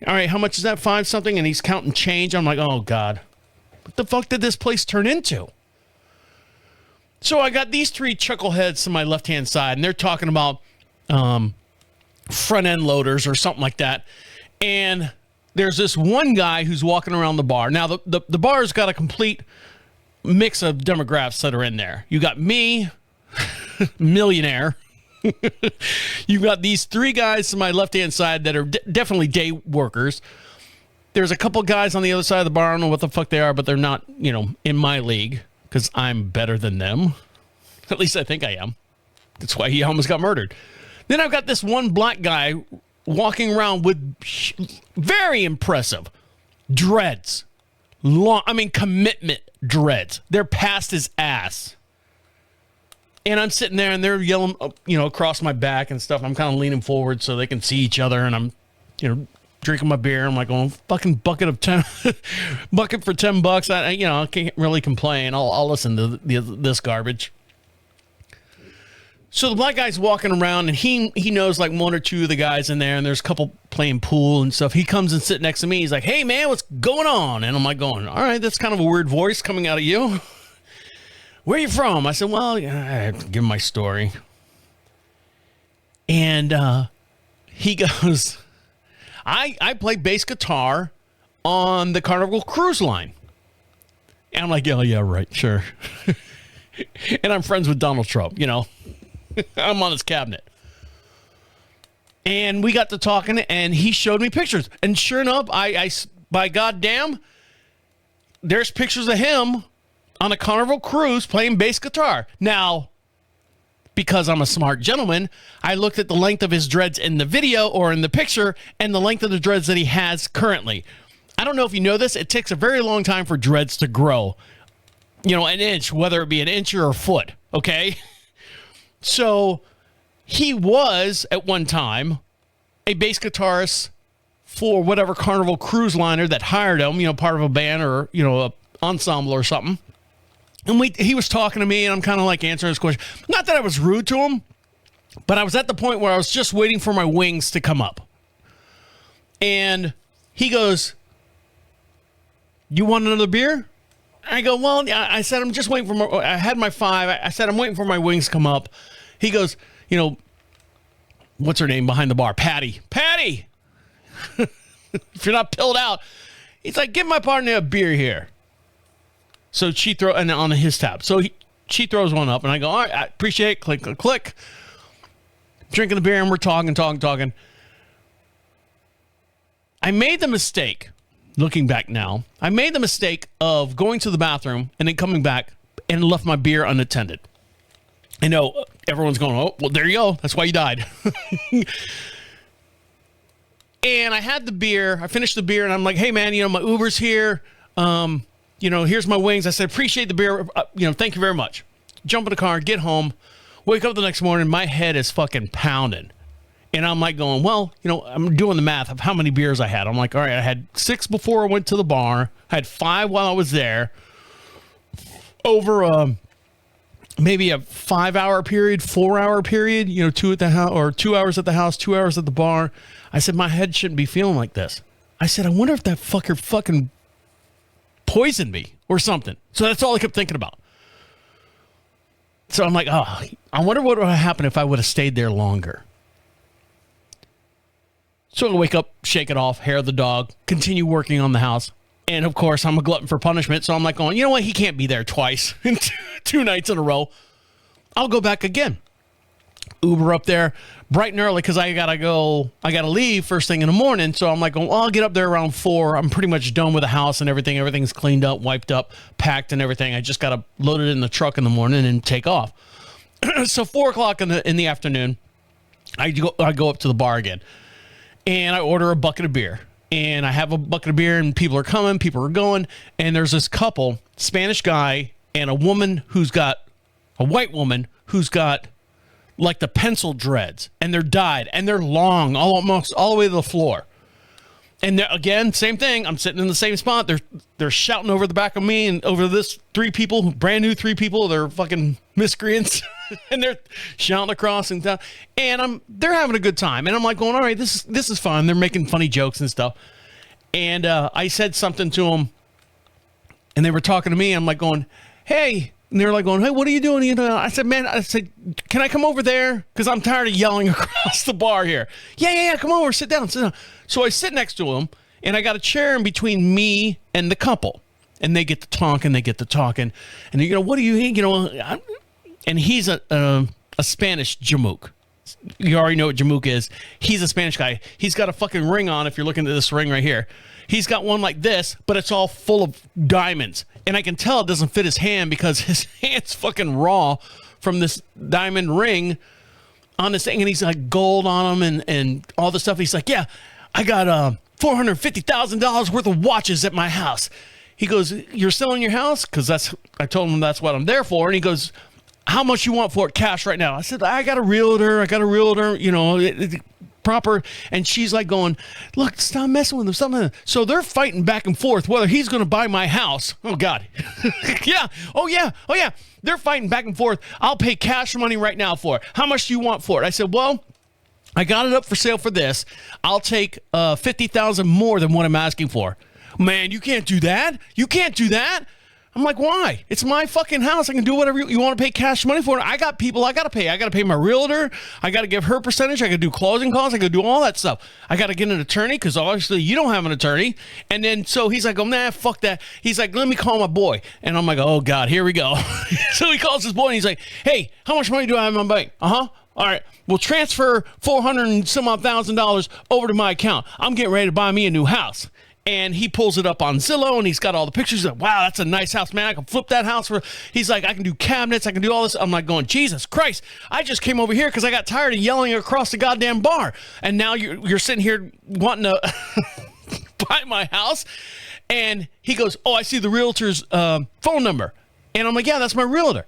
Speaker 1: right, how much is that? 5 something? And he's counting change. I'm like, oh God, what the fuck did this place turn into? So I got these 3 chuckleheads to my left-hand side, and they're talking about front-end loaders or something like that. And there's this one guy who's walking around the bar. Now, the bar's got a complete mix of demographics that are in there. You got me, millionaire. You've got these 3 guys to my left-hand side that are definitely day workers. There's a couple guys on the other side of the bar. I don't know what the fuck they are, but they're not, in my league. Because I'm better than them. At least I think I am. That's why he almost got murdered. Then I've got this one black guy walking around with very impressive dreads. Commitment dreads. They're past his ass. And I'm sitting there and they're yelling, across my back and stuff. I'm kind of leaning forward so they can see each other. And I'm, drinking my beer. I'm like, fucking bucket for $10. I can't really complain. I'll listen to this garbage. So the black guy's walking around and he knows like one or two of the guys in there, and there's a couple playing pool and stuff. He comes and sits next to me. He's like, hey man, what's going on? And I'm like going, all right, that's kind of a weird voice coming out of you. Where are you from? I said, well, I have to give him my story. And he goes, I play bass guitar on the Carnival Cruise Line. And I'm like, yeah, right, sure. And I'm friends with Donald Trump, I'm on his cabinet. And we got to talking, and he showed me pictures. And sure enough, I by goddamn, there's pictures of him on a Carnival cruise playing bass guitar. Now, because I'm a smart gentleman, I looked at the length of his dreads in the video or in the picture and the length of the dreads that he has currently. I don't know if you know this. It takes a very long time for dreads to grow. An inch, whether it be an inch or a foot. Okay? So he was at one time a bass guitarist for whatever Carnival cruise liner that hired him, part of a band or, a ensemble or something. And he was talking to me, and I'm kind of like answering his question. Not that I was rude to him, but I was at the point where I was just waiting for my wings to come up. And he goes, you want another beer? I go, well, I said, I'm just waiting for I had my 5. I said, I'm waiting for my wings to come up. He goes, what's her name behind the bar? Patty. If you're not pilled out. He's like, give my partner a beer here. So she and on his tab. So she throws one up, and I go, all right, I appreciate it. Click, click, click. Drinking the beer, and we're talking. I made the mistake, looking back now, I made the mistake of going to the bathroom and then coming back and left my beer unattended. I know everyone's going, oh, well, there you go. That's why you died. And I had the beer. I finished the beer, and I'm like, hey, man, my Uber's here. Here's my wings. I said, appreciate the beer. Thank you very much. Jump in the car, get home, wake up the next morning. My head is fucking pounding. And I'm like going, well, I'm doing the math of how many beers I had. I'm like, all right, I had 6 before I went to the bar. I had 5 while I was there. Over maybe a 5-hour period, 4-hour period, 2 at the house, or 2 hours at the house, 2 hours at the bar. I said, my head shouldn't be feeling like this. I said, I wonder if that fucker fucking poisoned me or something. So that's all I kept thinking about. So I'm like, oh, I wonder what would have happened if I would have stayed there longer. So I wake up, shake it off, hair of the dog, continue working on the house. And of course, I'm a glutton for punishment. So I'm like going, you know what? He can't be there twice, 2 nights in a row. I'll go back again. Uber up there bright and early because I got to leave first thing in the morning. So I'm like, well, I'll get up there around 4. I'm pretty much done with the house and everything. Everything's cleaned up, wiped up, packed and everything. I just got to load it in the truck in the morning and take off. So 4 o'clock in the afternoon, I go up to the bar again and I order a bucket of beer. And I have a bucket of beer and people are coming, people are going. And there's this couple, Spanish guy and a white woman who's got like the pencil dreads, and they're dyed and they're long, almost all the way to the floor. And again, same thing. I'm sitting in the same spot. They're shouting over the back of me and over this 3 people, brand new 3 people. They're fucking miscreants, and they're shouting across and down. And they're having a good time. And I'm like going, all right, this is fun. They're making funny jokes and stuff. And I said something to them, and they were talking to me. I'm like going, hey. And they were like going, hey, what are you doing? I said, can I come over there? Because I'm tired of yelling across the bar here. Yeah, come over, sit down. So I sit next to him, and I got a chair in between me and the couple. And they get to talking, And, what do you, and he's a Spanish jamook. You already know what jamook is. He's a Spanish guy. He's got a fucking ring on, if you're looking at this ring right here. He's got one like this, but it's all full of diamonds. And I can tell it doesn't fit his hand because his hand's fucking raw from this diamond ring on this thing, and he's like gold on him and all this stuff. He's like, yeah, I got $450,000 worth of watches at my house. He goes, you're selling your house? Because I told him that's what I'm there for. And he goes, how much you want for it cash right now? I said, I got a realtor, you know, proper. And she's like going, look, stop messing with him. Something. So they're fighting back and forth whether he's going to buy my house. Oh, God. Yeah. Oh, yeah. Oh, yeah. They're fighting back and forth. I'll pay cash money right now for it. How much do you want for it? I said, well, I got it up for sale for this. I'll take $50,000 more than what I'm asking for. Man, you can't do that. You can't do that. I'm like, why? It's my fucking house. I can do whatever you want to pay cash money for it. I got people I got to pay. I got to pay my realtor. I got to give her percentage. I got to do closing costs. I got to do all that stuff. I got to get an attorney because obviously you don't have an attorney. And then so he's like, oh, nah, fuck that. He's like, let me call my boy. And I'm like, oh, God, here we go. So he calls his boy and he's like, hey, how much money do I have in my bank? Uh-huh. All right, we'll transfer $400,000 and some odd $1,000 over to my account. I'm getting ready to buy me a new house. And he pulls it up on Zillow, and he's got all the pictures. He's like, wow, that's a nice house, man. I can flip that house for... He's like, I can do cabinets. I can do all this. I'm like going, Jesus Christ. I just came over here because I got tired of yelling across the goddamn bar. And now you're sitting here wanting to buy my house. And he goes, oh, I see the realtor's phone number. And I'm like, yeah, that's my realtor.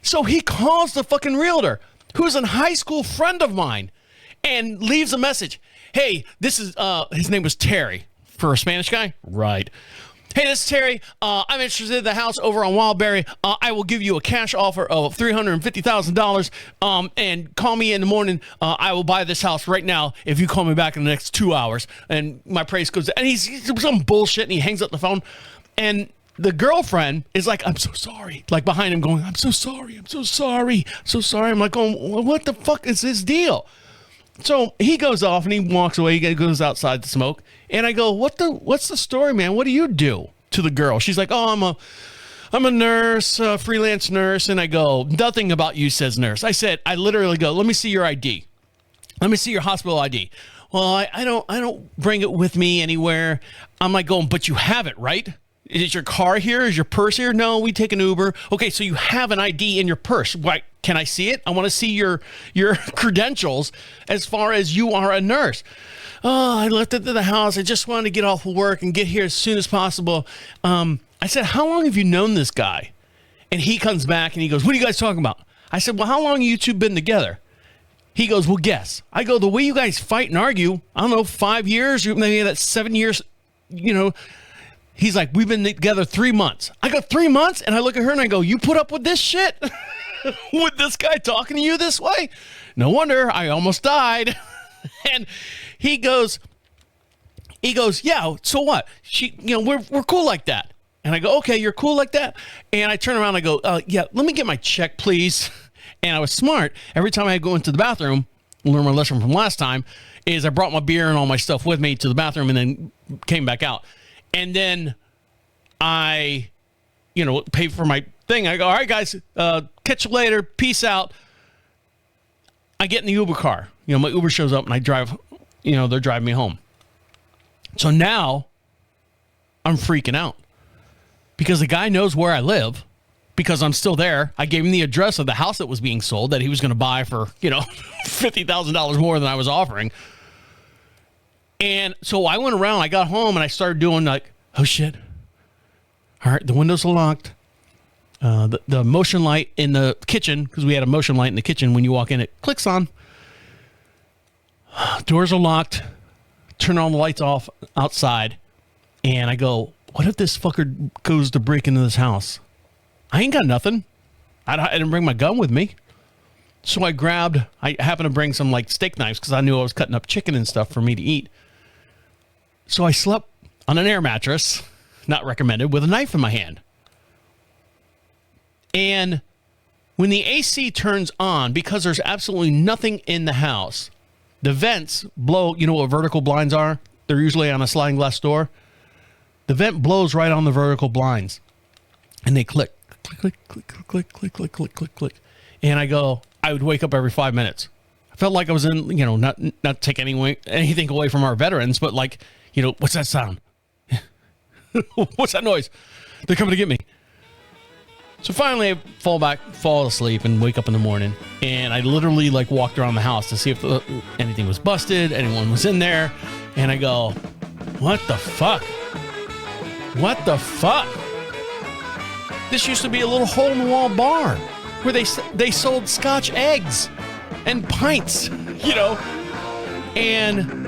Speaker 1: So he calls the fucking realtor, who's a high school friend of mine, and leaves a message. Hey, this is... his name was Terry. For a Spanish guy? Right. Hey, this is Terry. I'm interested in the house over on Wildberry. I will give you a cash offer of $350,000. And call me in the morning. I will buy this house right now if you call me back in the next 2 hours. And my price goes... And he's some bullshit, and he hangs up the phone. And the girlfriend is like, I'm so sorry. Like behind him going, I'm so sorry. I'm so sorry. So sorry. I'm like, going, what the fuck is this deal? So he goes off and he walks away. He goes outside to smoke. And I go, what's the story, man? What do you do? To the girl. She's like, oh, I'm a nurse, a freelance nurse. And I go, nothing about you says nurse. I literally go, let me see your ID. Let me see your hospital ID. Well, I don't bring it with me anywhere. I'm like going, but you have it, right? Is your car here? Is your purse here? No, we take an Uber. Okay, so you have an ID in your purse. Why? Can I see it? I want to see your credentials as far as you are a nurse. Oh, I left it at the house. I just wanted to get off of work and get here as soon as possible. I said, how long have you known this guy? And he comes back and he goes, what are you guys talking about? I said, well, how long have you two been together? He goes, well, guess. I go, the way you guys fight and argue, I don't know, 5 years, maybe that's 7 years, you know. He's like, we've been together 3 months. I go, 3 months? And I look at her and I go, you put up with this shit? With this guy talking to you this way? No wonder I almost died. And he goes, yeah, so what? We're cool like that. And I go, okay, you're cool like that? And I turn around and I go, yeah, let me get my check, please. And I was smart. Every time I go into the bathroom, learn my lesson from last time, is I brought my beer and all my stuff with me to the bathroom and then came back out. And then I, pay for my thing. I go, all right, guys, catch you later. Peace out. I get in the Uber car. My Uber shows up and I drive, they're driving me home. So now I'm freaking out because the guy knows where I live because I'm still there. I gave him the address of the house that was being sold that he was going to buy for, $50,000 more than I was offering. And so I went around, I got home, and I started doing like, oh, shit. All right, the windows are locked. The motion light in the kitchen, because we had a motion light in the kitchen. When you walk in, it clicks on. Doors are locked. Turn all the lights off outside. And I go, what if this fucker goes to break into this house? I ain't got nothing. I didn't bring my gun with me. So I happened to bring some like steak knives because I knew I was cutting up chicken and stuff for me to eat. So I slept on an air mattress, not recommended, with a knife in my hand. And when the AC turns on, because there's absolutely nothing in the house, the vents blow, you know what vertical blinds are? They're usually on a sliding glass door. The vent blows right on the vertical blinds. And they click, click, click, click, click, click, click, click, click, click. And I would wake up every 5 minutes. I felt like I was in, not take anything away from our veterans, but like, what's that sound? What's that noise? They're coming to get me. So finally, I fall asleep, and wake up in the morning, and I literally like walked around the house to see if anything was busted, anyone was in there, and I go, "What the fuck? What the fuck? This used to be a little hole-in-the-wall bar where they sold Scotch eggs and pints, you know." And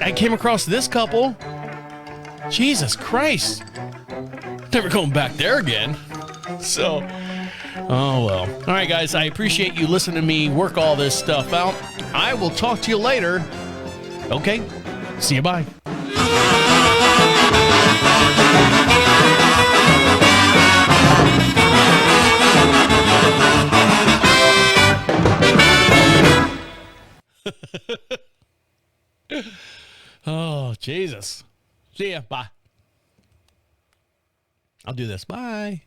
Speaker 1: I came across this couple. Jesus Christ! Never going back there again. So, oh well. All right, guys, I appreciate you listening to me work all this stuff out. I will talk to you later. Okay, see you, bye. Oh, Jesus. See ya, bye. I'll do this, bye.